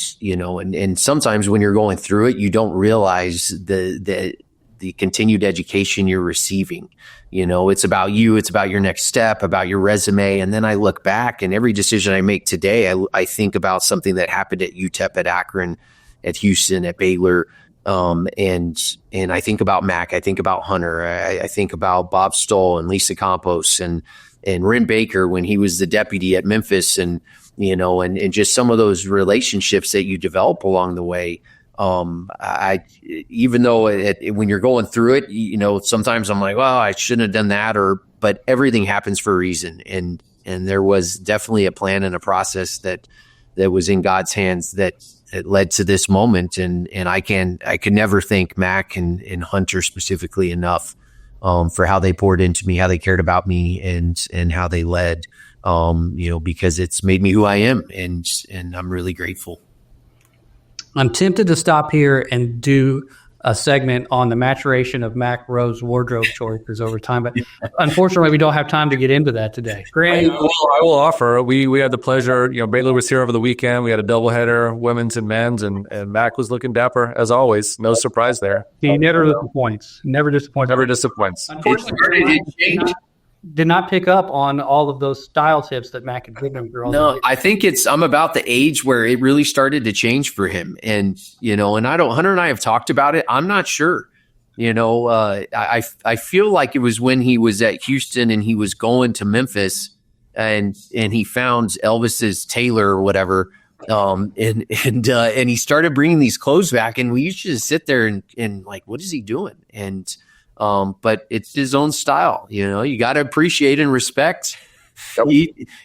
sometimes when you're going through it, you don't realize the the continued education you're receiving. It's about you, it's about your next step, about your resume. And then I look back, and every decision I make today, I think about something that happened at UTEP, at Akron, at Houston, at Baylor. And I think about Mac, I think about Hunter, I think about Bob Stoll and Lisa Campos and Ren Baker when he was the deputy at Memphis, and just some of those relationships that you develop along the way. Even though when you're going through it, sometimes I'm like, well, I shouldn't have done that, but everything happens for a reason. And there was definitely a plan and a process that was in God's hands that led to this moment. And I could never thank Mac and Hunter specifically enough, for how they poured into me, how they cared about me, and how they led, because it's made me who I am, and I'm really grateful. I'm tempted to stop here and do a segment on the maturation of Mac Rowe's wardrobe choices over time, but unfortunately, we don't have time to get into that today. Grant, I will offer. We had the pleasure. Baylor was here over the weekend. We had a doubleheader, women's and men's, and Mac was looking dapper as always. No surprise there. He never disappoints. Never disappoints. Never disappoints. Unfortunately, did not pick up on all of those style tips that Mac had given him through all the years. I think I'm about the age where it really started to change for him. And, Hunter and I have talked about it. I'm not sure. I feel like it was when he was at Houston and he was going to Memphis and he found Elvis's tailor or whatever. And he started bringing these clothes back, and we used to just sit there and like, what is he doing? But it's his own style. You got to appreciate and respect. Yep.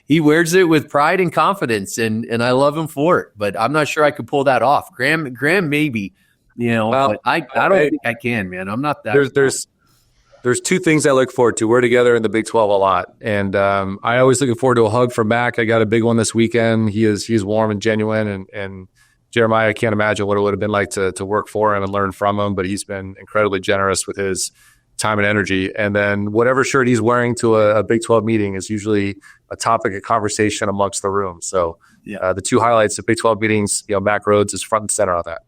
He wears it with pride and confidence, and I love him for it. But I'm not sure I could pull that off. Graham maybe, but I don't think I can, man. I'm not that. There's two things I look forward to. We're together in the Big 12 a lot, and I always looking forward to a hug from Mac. I got a big one this weekend. He's warm and genuine, and Jeremiah, I can't imagine what it would have been like to work for him and learn from him, but he's been incredibly generous with his time and energy. And then whatever shirt he's wearing to a Big 12 meeting is usually a topic of conversation amongst the room. So the two highlights of Big 12 meetings, Mac Rhodes is front and center on that.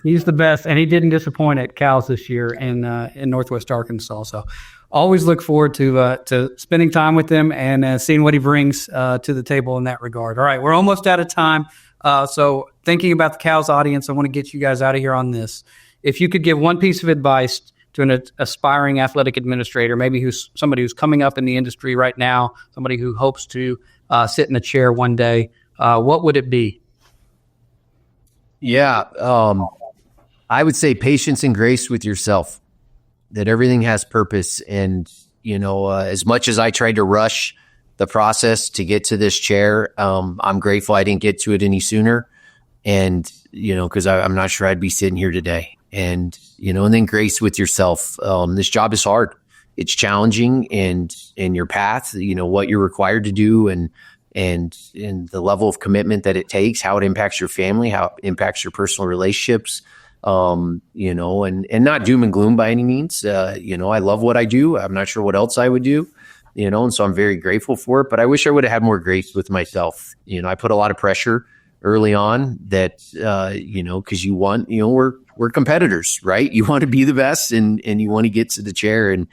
He's the best, and he didn't disappoint at CALS this year in Northwest Arkansas. So always look forward to spending time with him and seeing what he brings to the table in that regard. All right, we're almost out of time. So thinking about the CALS audience, I want to get you guys out of here on this. If you could give one piece of advice to an aspiring athletic administrator, maybe somebody who's coming up in the industry right now, somebody who hopes to sit in a chair one day, what would it be? Yeah, I would say patience and grace with yourself, that everything has purpose. And, as much as I tried to rush the process to get to this chair, I'm grateful I didn't get to it any sooner. And, because I'm not sure I'd be sitting here today. And, and then grace with yourself. This job is hard. It's challenging, and your path, what you're required to do, and the level of commitment that it takes, how it impacts your family, how it impacts your personal relationships, and not doom and gloom by any means. I love what I do. I'm not sure what else I would do, and so I'm very grateful for it, but I wish I would have had more grace with myself. I put a lot of pressure early on that, cause you want, we're competitors, right? You want to be the best, and you want to get to the chair, and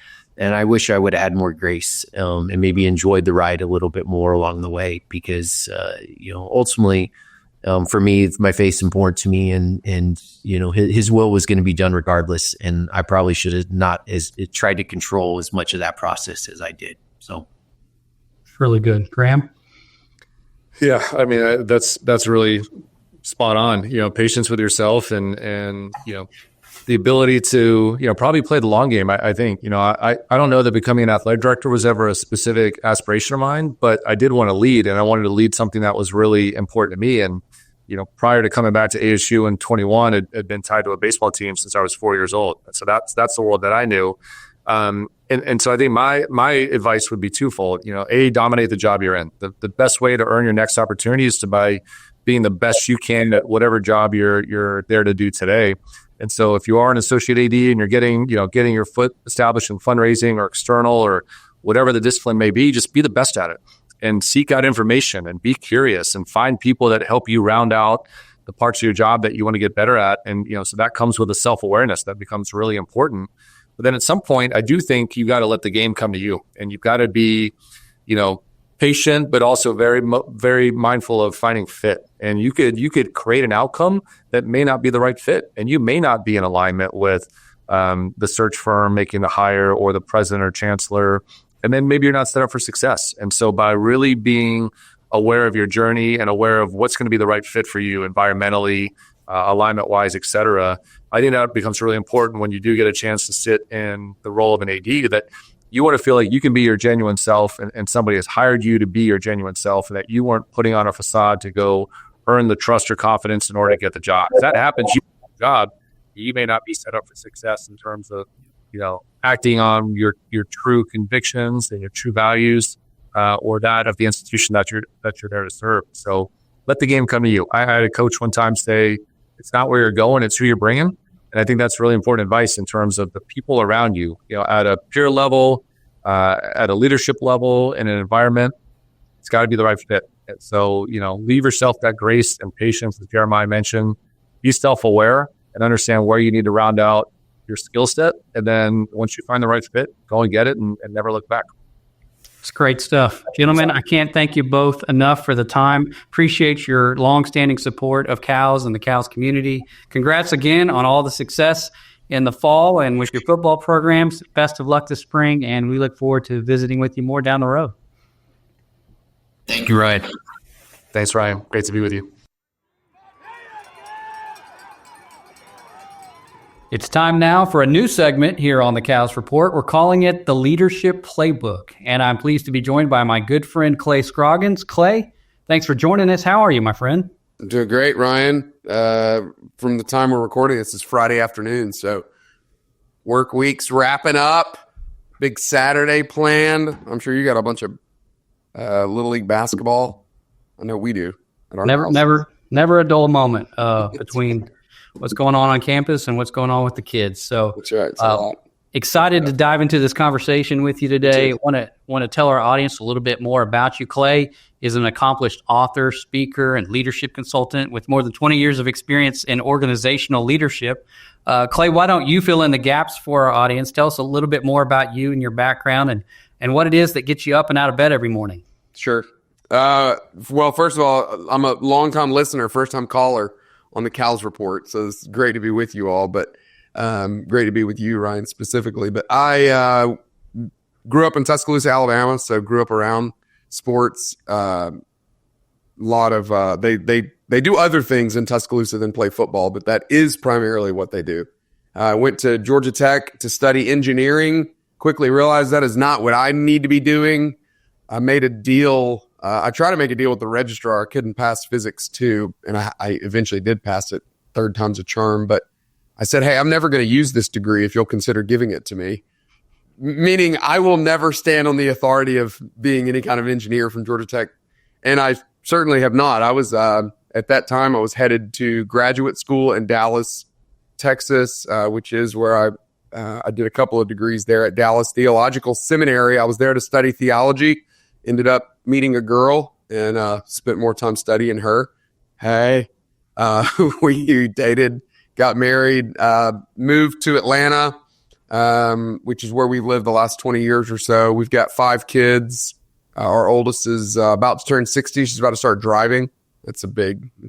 I wish I would have had more grace, and maybe enjoyed the ride a little bit more along the way, because, ultimately, for me, my faith is important to me, and his will was going to be done regardless. And I probably should have not tried to control as much of that process as I did. So it's really good. Graham? Yeah, I mean, that's really spot on. Patience with yourself, and the ability to probably play the long game. I think I don't know that becoming an athletic director was ever a specific aspiration of mine, but I did want to lead, and I wanted to lead something that was really important to me. And prior to coming back to ASU in 21, had been tied to a baseball team since I was 4 years old. So that's the world that I knew. And so I think my advice would be twofold. Dominate the job you're in. The best way to earn your next opportunity is by being the best you can at whatever job you're there to do today. And so if you are an associate AD and you're getting your foot established in fundraising or external or whatever the discipline may be, just be the best at it and seek out information and be curious and find people that help you round out the parts of your job that you want to get better at. And, so that comes with a self-awareness that becomes really important. But then at some point, I do think you got to let the game come to you, and you've got to be, patient, but also very, very mindful of finding fit. And you could create an outcome that may not be the right fit, and you may not be in alignment with the search firm making the hire or the president or chancellor, and then maybe you're not set up for success. And so by really being aware of your journey and aware of what's going to be the right fit for you environmentally, alignment-wise, et cetera, I think that becomes really important when you do get a chance to sit in the role of an AD, that you want to feel like you can be your genuine self, and somebody has hired you to be your genuine self, and that you weren't putting on a facade to go earn the trust or confidence in order to get the job. If that happens, you get the job, you may not be set up for success in terms of, acting on your true convictions and your true values, or that of the institution that you're there to serve. So let the game come to you. I had a coach one time say, it's not where you're going, it's who you're bringing. And I think that's really important advice in terms of the people around you, at a peer level, at a leadership level, in an environment. It's got to be the right fit. So, leave yourself that grace and patience, as Jeremiah mentioned. Be self-aware and understand where you need to round out your skill set. And then once you find the right fit, go and get it and never look back. It's great stuff. Gentlemen, I can't thank you both enough for the time. Appreciate your longstanding support of CALS and the CALS community. Congrats again on all the success in the fall and with your football programs. Best of luck this spring, and we look forward to visiting with you more down the road. Thank you, Ryan. Thanks, Ryan. Great to be with you. It's time now for a new segment here on the CALS Report. We're calling it the Leadership Playbook, and I'm pleased to be joined by my good friend Clay Scroggins. Clay, thanks for joining us. How are you, my friend? I'm doing great, Ryan. From the time we're recording, this is Friday afternoon, so work week's wrapping up. Big Saturday planned. I'm sure you got a bunch of Little League basketball. I know we do. At our house. Never a dull moment between what's going on campus and what's going on with the kids. So That's right. It's a lot. Excited to dive into this conversation with you today. Want to tell our audience a little bit more about you. Clay is an accomplished author, speaker, and leadership consultant with more than 20 years of experience in organizational leadership. Clay, why don't you fill in the gaps for our audience? Tell us a little bit more about you and your background and what it is that gets you up and out of bed every morning. Sure. Well, first of all, I'm a longtime listener, first-time caller on the CALS Report, so it's great to be with you all, but great to be with you, Ryan, specifically. But I grew up in Tuscaloosa, Alabama, so grew up around sports. A lot of they do other things in Tuscaloosa than play football, but that is primarily what they do. I went to Georgia Tech to study engineering, quickly realized that is not what I need to be doing. I made a deal. I tried to make a deal with the registrar. I couldn't pass physics 2, and I eventually did pass it. Third time's a charm. But I said, hey, I'm never going to use this degree if you'll consider giving it to me. Meaning I will never stand on the authority of being any kind of engineer from Georgia Tech. And I certainly have not. I was, at that time, I was headed to graduate school in Dallas, Texas, which is where I did a couple of degrees there at Dallas Theological Seminary. I was there to study theology. Ended up meeting a girl and spent more time studying her. Hey, we dated, got married, moved to Atlanta, which is where we've lived the last 20 years or so. We've got 5 kids. Our oldest is about to turn 60. She's about to start driving. It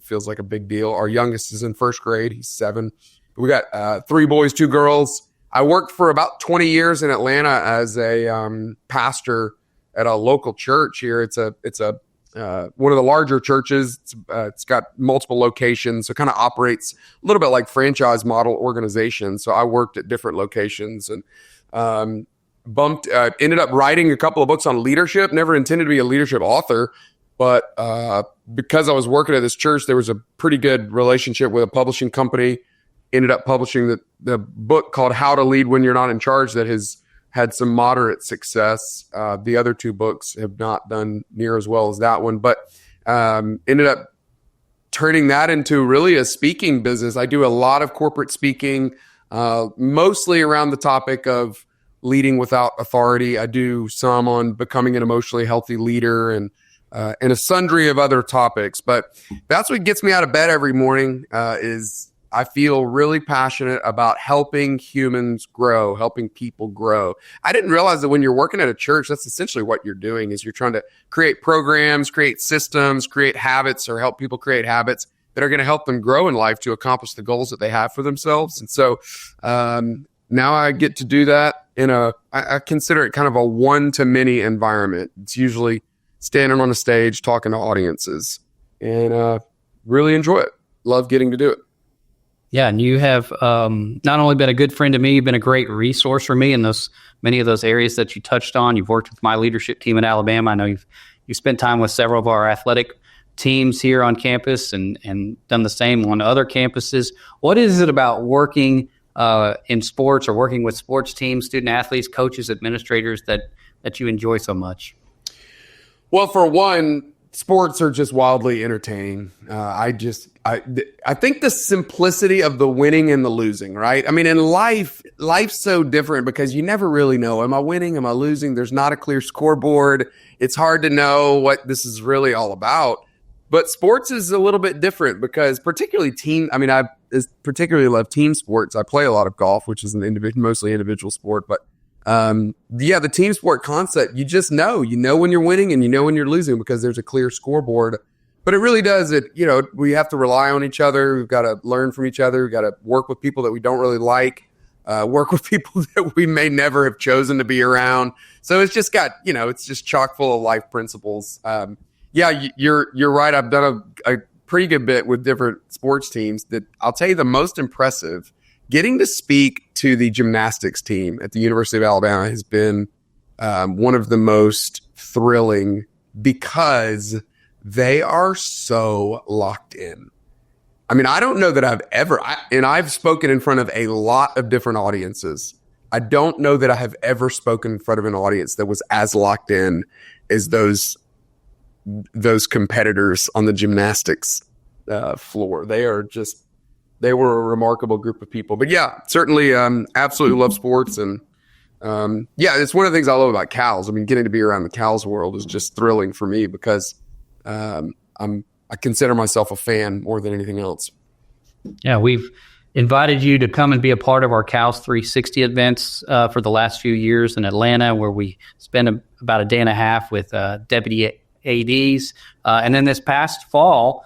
feels like a big deal. Our youngest is in first grade. He's 7. We got 3 boys, 2 girls. I worked for about 20 years in Atlanta as a pastor at a local church here. It's one of the larger churches. It's ended multiple locations, so it kind of operates a little bit like franchise model organization. So I worked at different locations and ended up writing a couple of books on leadership. Never intended to be a leadership author, but because I was working at this church, there was a pretty good relationship with a publishing company. Ended up publishing the book called How to Lead When You're Not in Charge that has had some moderate success. The other 2 books have not done near as well as that one, but ended up turning that into really a speaking business. I do a lot of corporate speaking, mostly around the topic of leading without authority. I do some on becoming an emotionally healthy leader and and a sundry of other topics. But that's what gets me out of bed every morning, is I feel really passionate about helping humans grow, helping people grow. I didn't realize that when you're working at a church, that's essentially what you're doing, is you're trying to create programs, create systems, create habits, or help people create habits that are going to help them grow in life to accomplish the goals that they have for themselves. And so now I get to do that I consider it kind of a one-to-many environment. It's usually standing on a stage, talking to audiences, and really enjoy it. Love getting to do it. Yeah, and you have not only been a good friend to me, you've been a great resource for me in many of those areas that you touched on. You've worked with my leadership team in Alabama. I know you've spent time with several of our athletic teams here on campus and done the same on other campuses. What is it about working in sports or working with sports teams, student athletes, coaches, administrators that you enjoy so much? Well, for one, sports are just wildly entertaining. I think the simplicity of the winning and the losing, right? I mean, in life's so different because you never really know, am I winning? Am I losing? There's not a clear scoreboard. It's hard to know what this is really all about. But sports is a little bit different because particularly I particularly love team sports. I play a lot of golf, which is mostly individual sport. But the team sport concept, you just know when you're winning and you know when you're losing because there's a clear scoreboard. But it really does we have to rely on each other. We've got to learn from each other. We've got to work with people that we don't really like, work with people that we may never have chosen to be around. So it's just got, it's just chock full of life principles. You're right. I've done a pretty good bit with different sports teams. That I'll tell you the most impressive, getting to speak to the gymnastics team at the University of Alabama has been one of the most thrilling because they are so locked in. I mean, I don't know that I've spoken in front of a lot of different audiences. I don't know that I have ever spoken in front of an audience that was as locked in as those competitors on the gymnastics floor. They were a remarkable group of people. But yeah, certainly absolutely love sports. And it's one of the things I love about CALS. I mean, getting to be around the CALS world is just thrilling for me because I consider myself a fan more than anything else. Yeah, we've invited you to come and be a part of our CALS 360 events for the last few years in Atlanta, where we spent about a day and a half with deputy ADs. And then this past fall,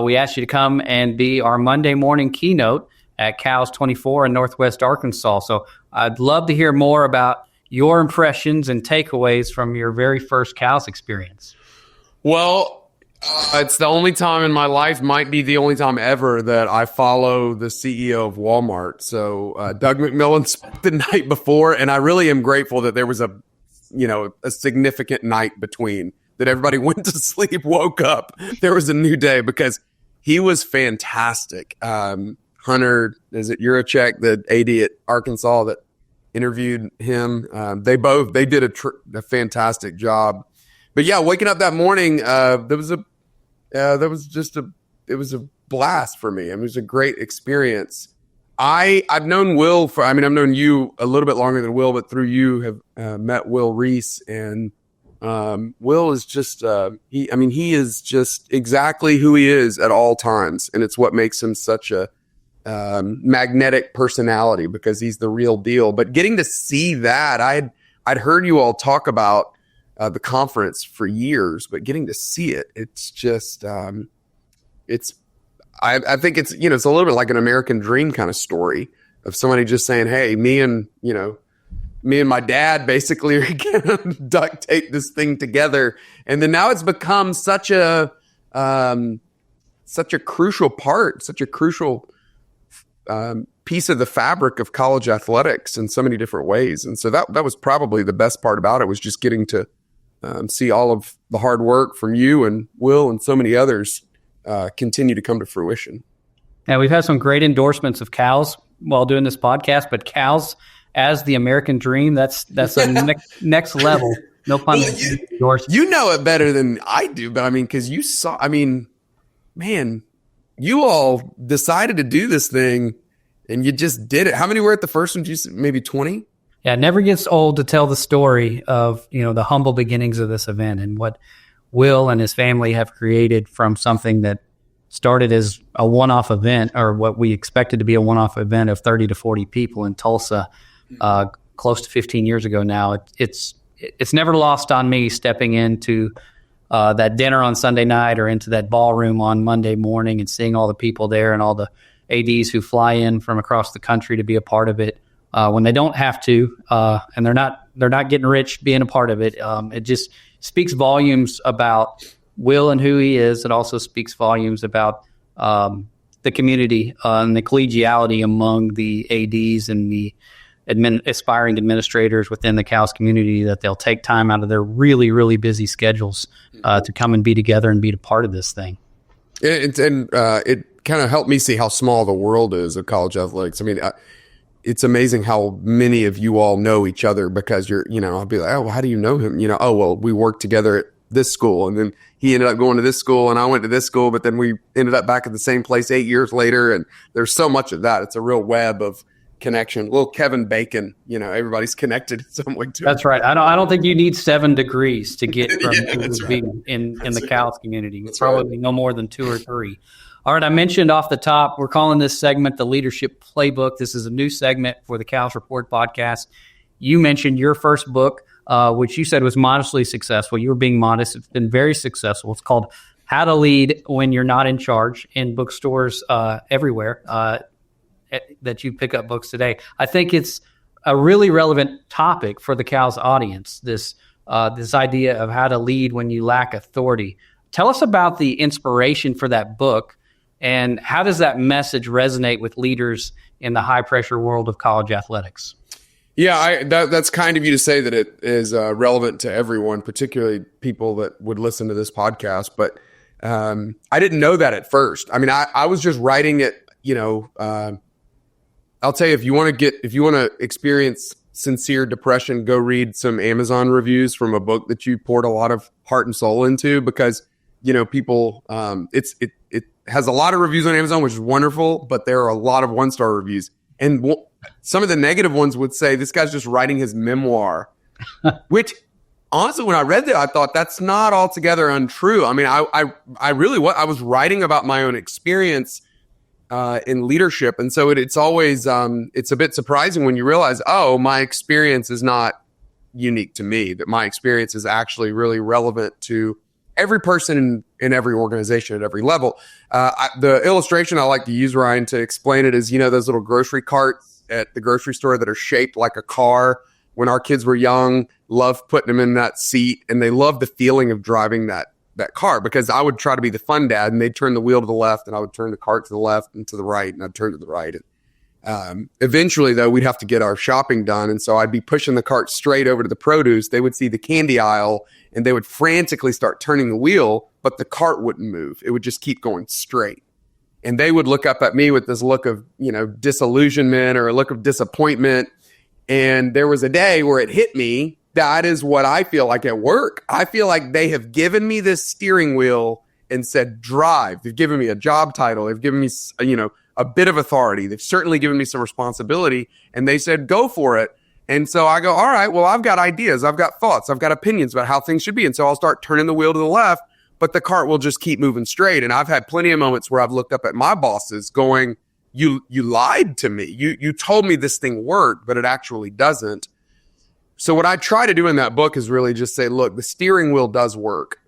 we asked you to come and be our Monday morning keynote at CALS 24 in Northwest Arkansas. So I'd love to hear more about your impressions and takeaways from your very first CALS experience. Well, it's the only time in my life, might be the only time ever, that I follow the CEO of Walmart. So Doug McMillan spoke the night before, and I really am grateful that there was a significant night between, that everybody went to sleep, woke up, there was a new day, because he was fantastic. Hunter, is it Yurachek, the AD at Arkansas that interviewed him? They did a fantastic job. But yeah, waking up that morning, it was a blast for me. It was a great experience. I've known Will I've known you a little bit longer than Will, but through you have met Will Reese, and Will is just he is just exactly who he is at all times, and it's what makes him such a magnetic personality, because he's the real deal. But getting to see that, I'd heard you all talk about the conference for years, but getting to see it, it's just I think it's it's a little bit like an American dream kind of story of somebody just saying, hey, me and my dad basically are gonna duct tape this thing together. And then now it's become such a crucial part, such a crucial piece of the fabric of college athletics in so many different ways. And so that was probably the best part about it, was just getting to see all of the hard work from you and Will and so many others continue to come to fruition. Now, we've had some great endorsements of CALS while doing this podcast, but CALS as the American dream, that's a next level. No pun intended. You know it better than I do, but because you saw, man, you all decided to do this thing and you just did it. How many were at the first one? Maybe 20? Yeah, it never gets old to tell the story of, the humble beginnings of this event and what Will and his family have created from something that started as a one-off event, or what we expected to be a one-off event of 30 to 40 people in Tulsa, close to 15 years ago now. It's never lost on me stepping into that dinner on Sunday night or into that ballroom on Monday morning and seeing all the people there and all the ADs who fly in from across the country to be a part of it when they don't have to, and they're not getting rich being a part of it. It just speaks volumes about Will and who he is. It also speaks volumes about the community and the collegiality among the ADs and the aspiring administrators within the CALS community, that they'll take time out of their really, really busy schedules to come and be together and be a part of this thing. It kind of helped me see how small the world is of college athletics. I mean, it's amazing how many of you all know each other, because I'll be like, oh, well, how do you know him? Oh, well, we worked together at this school, and then he ended up going to this school and I went to this school, but then we ended up back at the same place 8 years later. And there's so much of that. It's a real web of connection. Little Kevin Bacon, everybody's connected in some way too. That's right. I don't think you need 7 degrees to get from being in the CALS community. It's probably no more than 2 or 3. All right, I mentioned off the top, we're calling this segment the Leadership Playbook. This is a new segment for the CALS Report podcast. You mentioned your first book, which you said was modestly successful. You were being modest. It's been very successful. It's called How to Lead When You're Not in Charge, in bookstores everywhere that you pick up books today. I think it's a really relevant topic for the CALS audience, this idea of how to lead when you lack authority. Tell us about the inspiration for that book, and how does that message resonate with leaders in the high-pressure world of college athletics? Yeah, that's kind of you to say that it is relevant to everyone, particularly people that would listen to this podcast. But I didn't know that at first. I mean, I was just writing it. I'll tell you, if you want to experience sincere depression, go read some Amazon reviews from a book that you poured a lot of heart and soul into, because people, it has a lot of reviews on Amazon, which is wonderful, but there are a lot of 1-star reviews. And some of the negative ones would say, this guy's just writing his memoir, which honestly, when I read that, I thought that's not altogether untrue. I mean, I really I was writing about my own experience in leadership. And so it's always, it's a bit surprising when you realize, oh, my experience is not unique to me, that my experience is actually really relevant to every person in every organization at every level. The illustration I like to use, Ryan, to explain it is, those little grocery carts at the grocery store that are shaped like a car. When our kids were young, loved putting them in that seat, and they loved the feeling of driving that car, because I would try to be the fun dad, and they'd turn the wheel to the left, and I would turn the cart to the left and to the right, and I'd turn to the right. And eventually, though, we'd have to get our shopping done, and so I'd be pushing the cart straight over to the produce. They would see the candy aisle, and they would frantically start turning the wheel, but the cart wouldn't move. It would just keep going straight. And they would look up at me with this look of, disillusionment or a look of disappointment. And there was a day where it hit me. That is what I feel like at work. I feel like they have given me this steering wheel and said, drive. They've given me a job title. They've given me, a bit of authority. They've certainly given me some responsibility. And they said, go for it. And so I go, all right, well, I've got ideas. I've got thoughts. I've got opinions about how things should be. And so I'll start turning the wheel to the left, but the cart will just keep moving straight. And I've had plenty of moments where I've looked up at my bosses going, you lied to me. You told me this thing worked, but it actually doesn't. So what I try to do in that book is really just say, look, the steering wheel does work.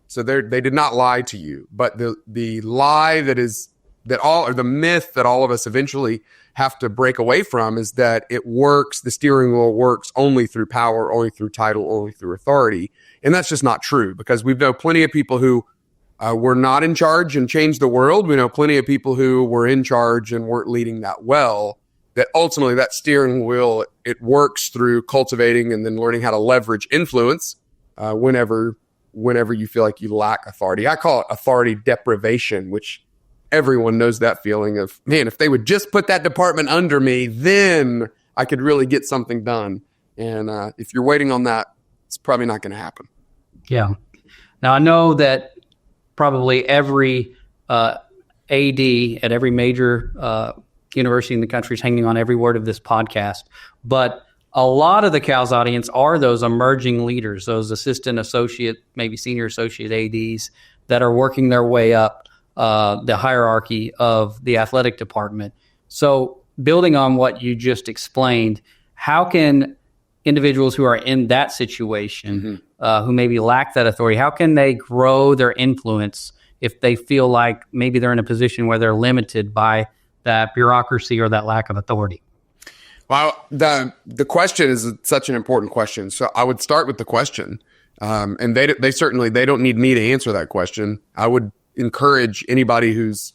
So they did not lie to you, but the lie the myth that all of us eventually have to break away from is that it works. The steering wheel works only through power, only through title, only through authority. And that's just not true, because we know plenty of people who were not in charge and changed the world. We know plenty of people who were in charge and weren't leading that well, that ultimately that steering wheel, it works through cultivating and then learning how to leverage influence whenever you feel like you lack authority. I call it authority deprivation, which everyone knows that feeling of, man, if they would just put that department under me, then I could really get something done. And if you're waiting on that, it's probably not going to happen. Yeah. Now, I know that probably every AD at every major university in the country is hanging on every word of this podcast. But a lot of the CALS audience are those emerging leaders, those assistant associate, maybe senior associate ADs that are working their way up the hierarchy of the athletic department. So building on what you just explained, how can individuals who are in that situation, who maybe lack that authority, how can they grow their influence if they feel like maybe they're in a position where they're limited by that bureaucracy or that lack of authority? Well, the question is such an important question. So I would start with the question, and they certainly don't need me to answer that question. I would encourage anybody who's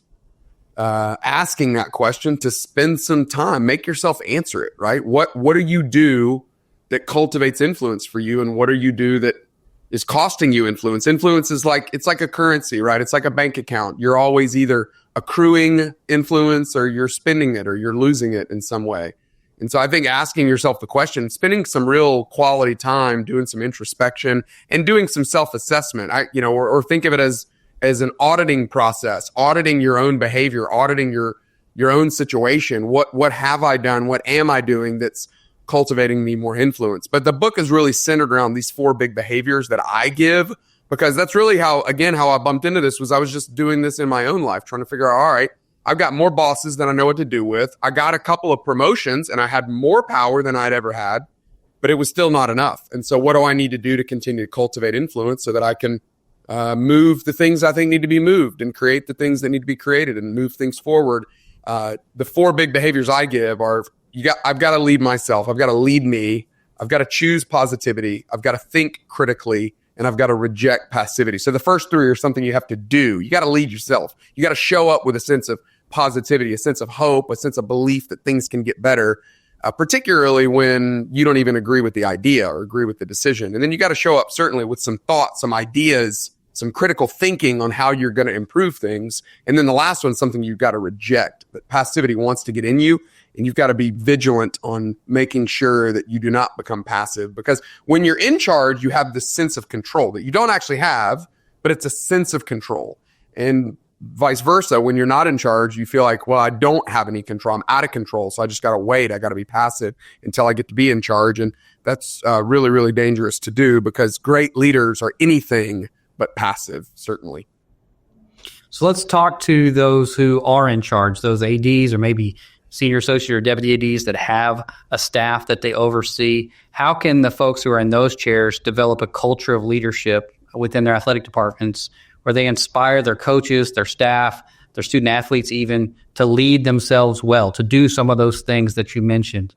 asking that question to spend some time, make yourself answer it. Right? What do you do that cultivates influence for you, and what do you do that is costing you influence? Influence is it's like a currency, right? It's like a bank account. You're always either accruing influence, or you're spending it, or you're losing it in some way. And so I think asking yourself the question, spending some real quality time doing some introspection and doing some self-assessment, or think of it as an auditing process, auditing your own behavior, auditing your own situation. What have I done? What am I doing that's cultivating me more influence? But the book is really centered around these 4 big behaviors that I give, because that's really how I bumped into this. Was I was just doing this in my own life, trying to figure out, all right, I've got more bosses than I know what to do with. I got a couple of promotions and I had more power than I'd ever had, but it was still not enough. And so what do I need to do to continue to cultivate influence so that I can move the things I think need to be moved and create the things that need to be created and move things forward? The 4 big behaviors I give are, I've got to lead myself. I've got to lead me. I've got to choose positivity. I've got to think critically, and I've got to reject passivity. So the first 3 are something you have to do. You got to lead yourself. You got to show up with a sense of positivity, a sense of hope, a sense of belief that things can get better, particularly when you don't even agree with the idea or agree with the decision. And then you got to show up certainly with some thoughts, some ideas, some critical thinking on how you're going to improve things. And then the last one's something you've got to reject. But passivity wants to get in you, and you've got to be vigilant on making sure that you do not become passive. Because when you're in charge, you have this sense of control that you don't actually have, but it's a sense of control. And vice versa, when you're not in charge, you feel like, well, I don't have any control. I'm out of control. So I just got to wait. I got to be passive until I get to be in charge. And that's really, really dangerous to do, because great leaders are anything but passive, certainly. So let's talk to those who are in charge, those ADs or maybe senior associate or deputy ADs that have a staff that they oversee. How can the folks who are in those chairs develop a culture of leadership within their athletic departments where they inspire their coaches, their staff, their student athletes even to lead themselves well, to do some of those things that you mentioned?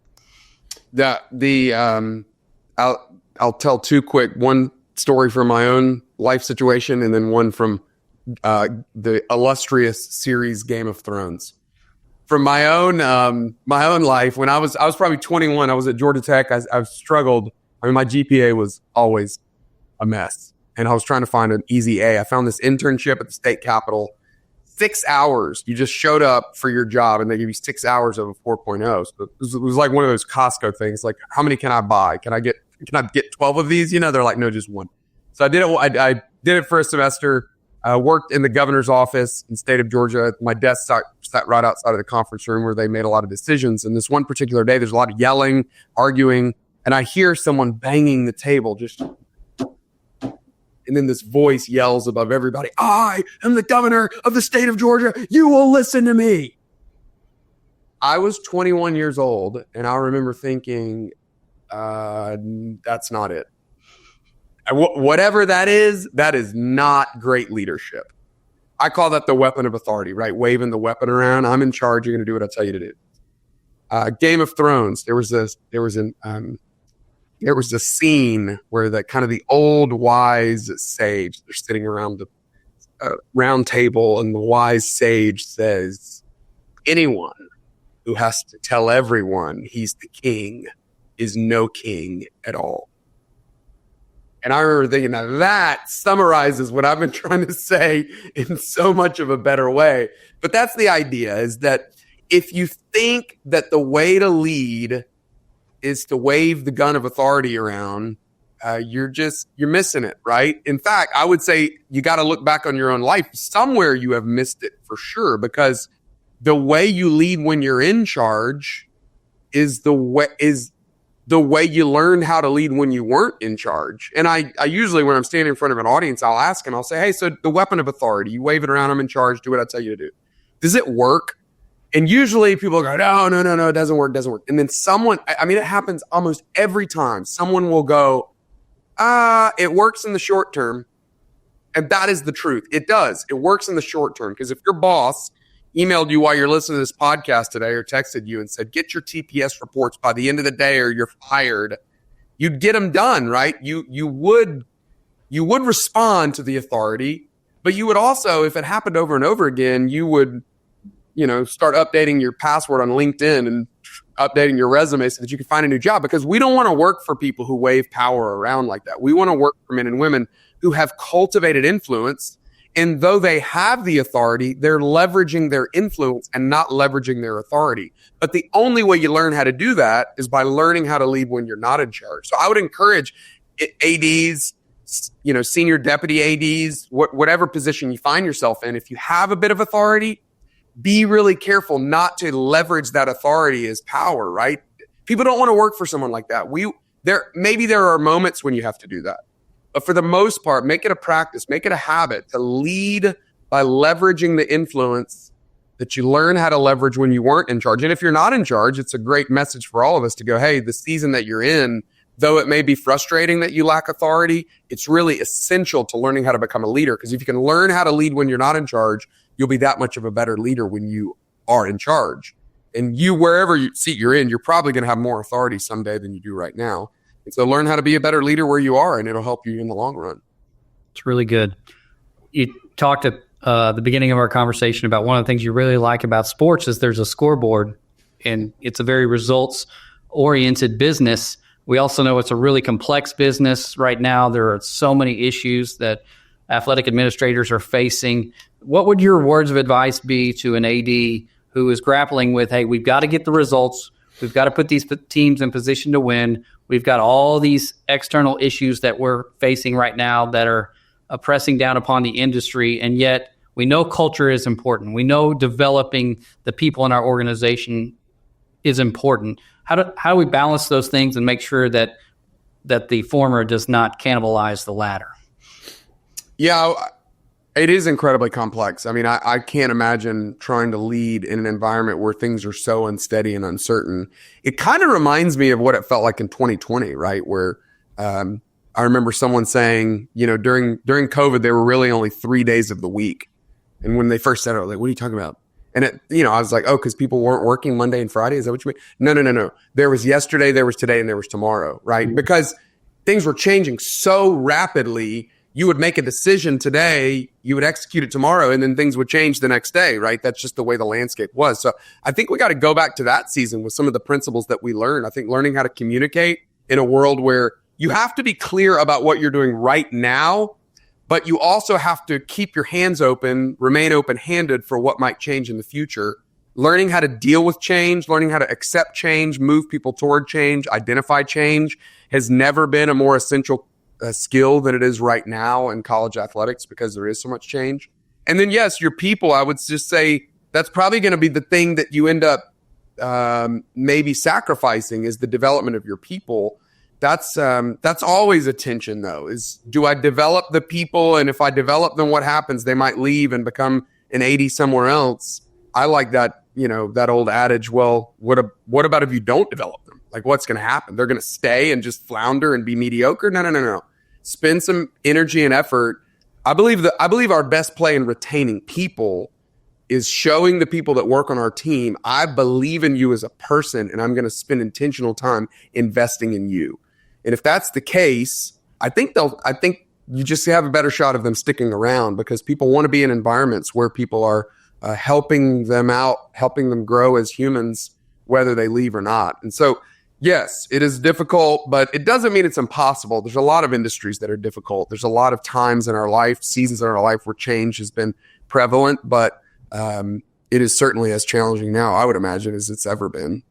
I'll tell 2 quick, one story from my own life situation and then one from the illustrious series Game of Thrones. From my own life, when I was probably 21, I was at Georgia Tech. I struggled. I mean, my GPA was always a mess, and I was trying to find an easy A. I found this internship at the state capitol. 6 hours. You just showed up for your job, and they give you 6 hours of a 4.0. So it was like one of those Costco things. Like, how many can I buy? Can I get 12 of these? They're like, no, just one. So I did it. I did it for a semester. Worked in the governor's office in the state of Georgia. My desk sat right outside of the conference room where they made a lot of decisions. And this one particular day, there's a lot of yelling, arguing, and I hear someone banging the table just. And then this voice yells above everybody, I am the governor of the state of Georgia. You will listen to me. I was 21 years old, and I remember thinking, that's not it. Whatever that is not great leadership. I call that the weapon of authority, right? Waving the weapon around. I'm in charge. You're going to do what I tell you to do. Game of Thrones. There was a scene where the old wise sage, they're sitting around the round table, and the wise sage says, anyone who has to tell everyone he's the king is no king at all. And I remember thinking, now that summarizes what I've been trying to say in so much of a better way. But that's the idea, is that if you think that the way to lead is to wave the gun of authority around, you're missing it, right? In fact, I would say you got to look back on your own life. Somewhere you have missed it for sure, because the way you lead when you're in charge is the way you learned how to lead when you weren't in charge. And I usually, when I'm standing in front of an audience, I'll ask and I'll say, hey, so the weapon of authority, you wave it around, I'm in charge, do what I tell you to do. Does it work? And usually people go, no, it doesn't work. And then someone, it happens almost every time. Someone will go, it works in the short term. And that is the truth. It does. It works in the short term. Because if your boss emailed you while you're listening to this podcast today or texted you and said, get your TPS reports by the end of the day or you're fired, you'd get them done, right? You would respond to the authority, but you would also, if it happened over and over again, you would, start updating your password on LinkedIn and updating your resume so that you can find a new job, because we don't want to work for people who wave power around like that. We want to work for men and women who have cultivated influence. And though they have the authority, they're leveraging their influence and not leveraging their authority. But the only way you learn how to do that is by learning how to lead when you're not in charge. So I would encourage ADs, senior deputy ADs, whatever position you find yourself in, if you have a bit of authority, be really careful not to leverage that authority as power, right? People don't want to work for someone like that. Maybe there are moments when you have to do that. But for the most part, make it a practice, make it a habit to lead by leveraging the influence that you learn how to leverage when you weren't in charge. And if you're not in charge, it's a great message for all of us to go, hey, the season that you're in, though it may be frustrating that you lack authority, it's really essential to learning how to become a leader. Because if you can learn how to lead when you're not in charge, you'll be that much of a better leader when you are in charge. And wherever seat you're in, you're probably going to have more authority someday than you do right now. And so learn how to be a better leader where you are, and it'll help you in the long run. It's really good. You talked at the beginning of our conversation about one of the things you really like about sports is there's a scoreboard, and it's a very results-oriented business. We also know it's a really complex business right now. There are so many issues that athletic administrators are facing. What would your words of advice be to an AD who is grappling with, hey, we've got to get the results. We've got to put these teams in position to win. We've got all these external issues that we're facing right now that are pressing down upon the industry. And yet we know culture is important. We know developing the people in our organization is important. How do we balance those things and make sure that the former does not cannibalize the latter? Yeah, it is incredibly complex. I can't imagine trying to lead in an environment where things are so unsteady and uncertain. It kind of reminds me of what it felt like in 2020, right? Where I remember someone saying, during COVID, there were really only 3 days of the week. And when they first said it, I was like, what are you talking about? And I was like, oh, because people weren't working Monday and Friday. Is that what you mean? No. There was yesterday, there was today, and there was tomorrow, right? Mm-hmm. Because things were changing so rapidly. You would make a decision today, you would execute it tomorrow, and then things would change the next day, right? That's just the way the landscape was. So I think we got to go back to that season with some of the principles that we learned. I think learning how to communicate in a world where you have to be clear about what you're doing right now, but you also have to keep your hands open, remain open-handed for what might change in the future. Learning how to deal with change, learning how to accept change, move people toward change, identify change has never been a more essential skill than it is right now in college athletics because there is so much change. And then, yes, your people, I would just say that's probably going to be the thing that you end up maybe sacrificing is the development of your people. That's always a tension, though, is do I develop the people? And if I develop them, what happens? They might leave and become an AD somewhere else. I like that, that old adage, well, what about if you don't develop them? Like, what's going to happen? They're going to stay and just flounder and be mediocre? No. Spend some energy and effort. I believe our best play in retaining people is showing the people that work on our team, I believe in you as a person, and I'm going to spend intentional time investing in you. And if that's the case, I think you just have a better shot of them sticking around because people want to be in environments where people are helping them out, helping them grow as humans, whether they leave or not. And so, yes, it is difficult, but it doesn't mean it's impossible. There's a lot of industries that are difficult. There's a lot of times in our life, seasons in our life where change has been prevalent, but it is certainly as challenging now, I would imagine, as it's ever been.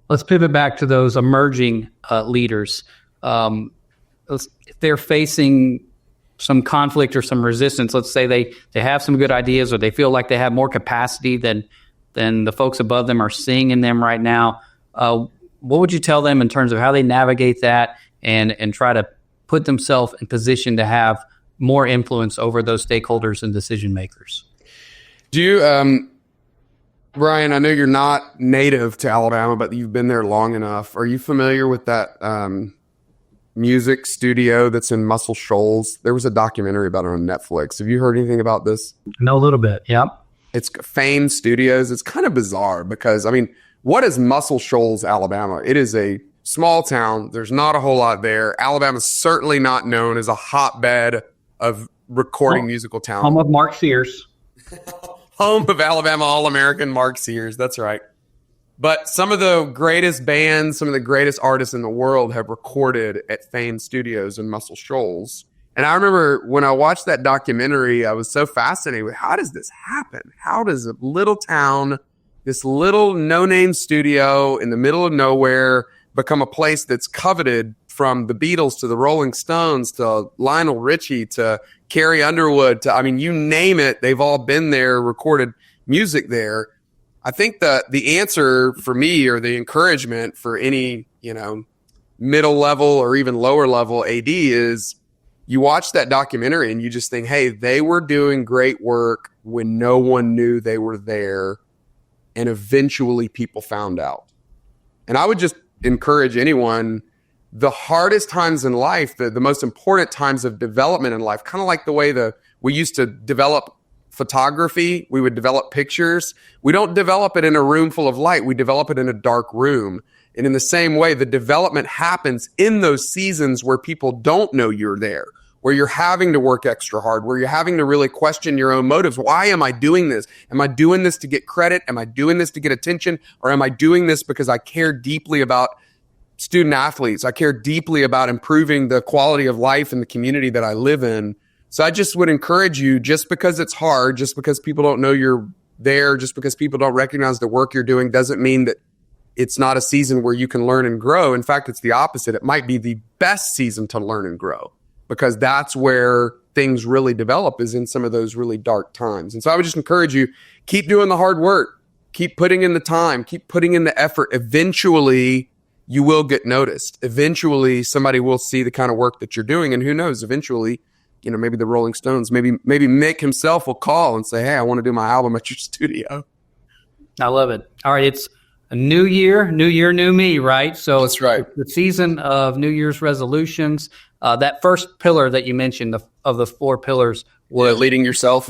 Let's pivot back to those emerging leaders. If they're facing some conflict or some resistance, let's say they have some good ideas or they feel like they have more capacity than the folks above them are seeing in them right now. what would you tell them in terms of how they navigate that and try to put themselves in position to have more influence over those stakeholders and decision makers? Do you, Brian, I know you're not native to Alabama, but you've been there long enough. Are you familiar with that music studio that's in Muscle Shoals? There was a documentary about it on Netflix. Have you heard anything about this? I know a little bit. Yep. It's Fane Studios. It's kind of bizarre because, I mean, what is Muscle Shoals, Alabama? It is a small town. There's not a whole lot there. Alabama's certainly not known as a hotbed of recording musical talent. Home of Mark Sears. Home of Alabama All-American Mark Sears. That's right. But some of the greatest bands, some of the greatest artists in the world have recorded at Fane Studios in Muscle Shoals. And I remember when I watched that documentary, I was so fascinated with how does this happen? How does a little town, this little no-name studio in the middle of nowhere, become a place that's coveted, from the Beatles to the Rolling Stones to Lionel Richie to Carrie Underwood to, I mean, you name it, they've all been there, recorded music there. I think the answer for me, or the encouragement for any, middle level or even lower level AD, is you watch that documentary and you just think, hey, they were doing great work when no one knew they were there, and eventually people found out. And I would just encourage anyone, the hardest times in life, the most important times of development in life, kind of like the way we used to develop photography, we would develop pictures. We don't develop it in a room full of light. We develop it in a dark room. And in the same way, the development happens in those seasons where people don't know you're there, where you're having to work extra hard, where you're having to really question your own motives. Why am I doing this? Am I doing this to get credit? Am I doing this to get attention? Or am I doing this because I care deeply about student athletes? I care deeply about improving the quality of life in the community that I live in. So I just would encourage you, just because it's hard, just because people don't know you're there, just because people don't recognize the work you're doing, doesn't mean that it's not a season where you can learn and grow. In fact, it's the opposite. It might be the best season to learn and grow, because that's where things really develop, is in some of those really dark times. And so I would just encourage you, keep doing the hard work, keep putting in the time, keep putting in the effort. Eventually, you will get noticed. Eventually, somebody will see the kind of work that you're doing. And who knows, eventually, maybe the Rolling Stones, maybe Mick himself will call and say, hey, I want to do my album at your studio. I love it. All right. It's a new year, new me, right? So that's right. The season of New Year's resolutions. That first pillar that you mentioned of the 4 pillars was leading yourself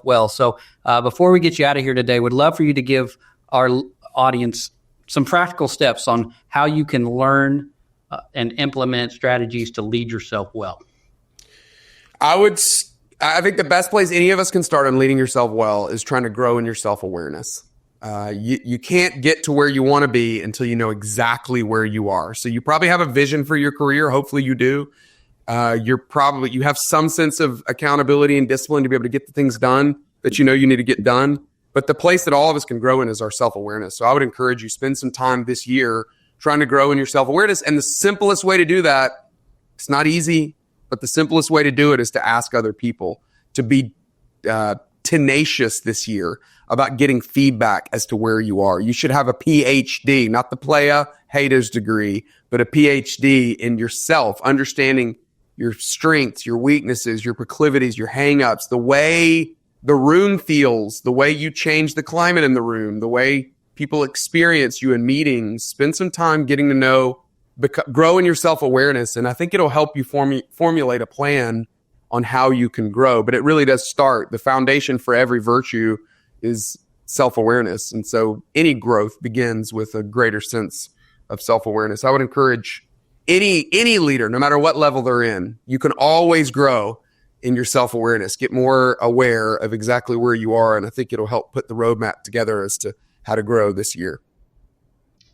well. So before we get you out of here today, would love for you to give our audience some practical steps on how you can learn and implement strategies to lead yourself well. I think the best place any of us can start on leading yourself well is trying to grow in your self-awareness. You can't get to where you want to be until you know exactly where you are. So you probably have a vision for your career. Hopefully you do. You have some sense of accountability and discipline to be able to get the things done that you need to get done. But the place that all of us can grow in is our self-awareness. So I would encourage you, spend some time this year trying to grow in your self-awareness. And the simplest way to do that, it's not easy, but the simplest way to do it is to ask other people, to be tenacious this year about getting feedback as to where you are. You should have a PhD, not the playa haters degree, but a PhD in yourself, understanding your strengths, your weaknesses, your proclivities, your hangups, the way the room feels, the way you change the climate in the room, the way people experience you in meetings. Spend some time getting to know, grow in your self-awareness, and I think it'll help you formulate a plan on how you can grow. But it really does start. The foundation for every virtue is self-awareness. And so any growth begins with a greater sense of self-awareness. I would encourage any leader, no matter what level they're in, you can always grow in your self-awareness, get more aware of exactly where you are. And I think it'll help put the roadmap together as to how to grow this year.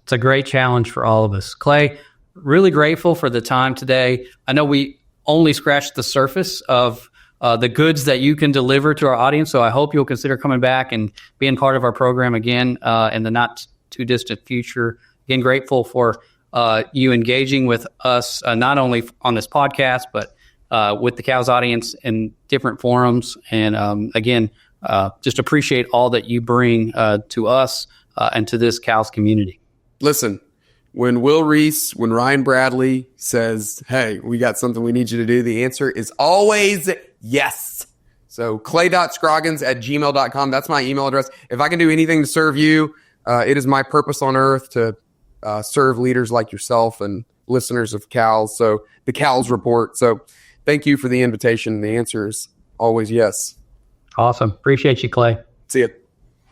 It's a great challenge for all of us. Clay, really grateful for the time today. I know we only scratched the surface of the goods that you can deliver to our audience. So I hope you'll consider coming back and being part of our program again in the not too distant future. Again, grateful for you engaging with us, not only on this podcast, but with the CALS audience in different forums. And again, just appreciate all that you bring to us and to this CALS community. Listen, when Ryan Bradley says, hey, we got something we need you to do, the answer is always yes. So clay.scroggins@gmail.com. That's my email address. If I can do anything to serve you, it is my purpose on earth to serve leaders like yourself and listeners of CALS. So the CALS report. So thank you for the invitation. The answer is always yes. Awesome. Appreciate you, Clay. See you.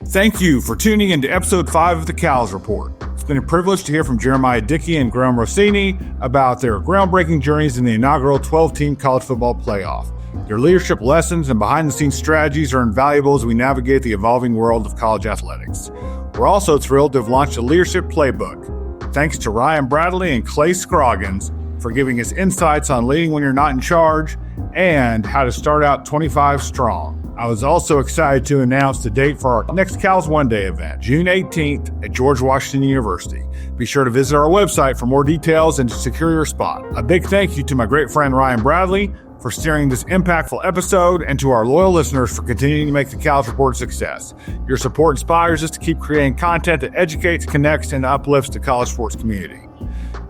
Thank you for tuning into episode 5 of the CALS Report. It's been a privilege to hear from Jeramiah DIckey and Graham Rossini about their groundbreaking journeys in the inaugural 12-team college football playoff. Their leadership lessons and behind-the-scenes strategies are invaluable as we navigate the evolving world of college athletics. We're also thrilled to have launched a leadership playbook. Thanks to Ryan Bradley and Clay Scroggins for giving us insights on leading when you're not in charge and how to start out 25 strong. I was also excited to announce the date for our next CALS One Day event, June 18th at George Washington University. Be sure to visit our website for more details and to secure your spot. A big thank you to my great friend Ryan Bradley for steering this impactful episode and to our loyal listeners for continuing to make the CALS Report a success. Your support inspires us to keep creating content that educates, connects, and uplifts the college sports community.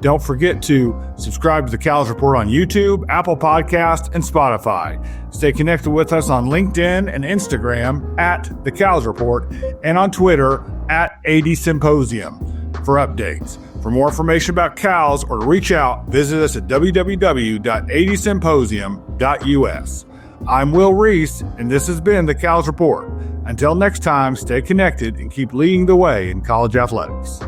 Don't forget to subscribe to the CALS Report on YouTube, Apple Podcasts, and Spotify. Stay connected with us on LinkedIn and Instagram at the CALS Report and on Twitter at AD Symposium for updates. For more information about CALS or to reach out, visit us at www.adsymposium.us. I'm Will Reese, and this has been the CALS Report. Until next time, stay connected and keep leading the way in college athletics.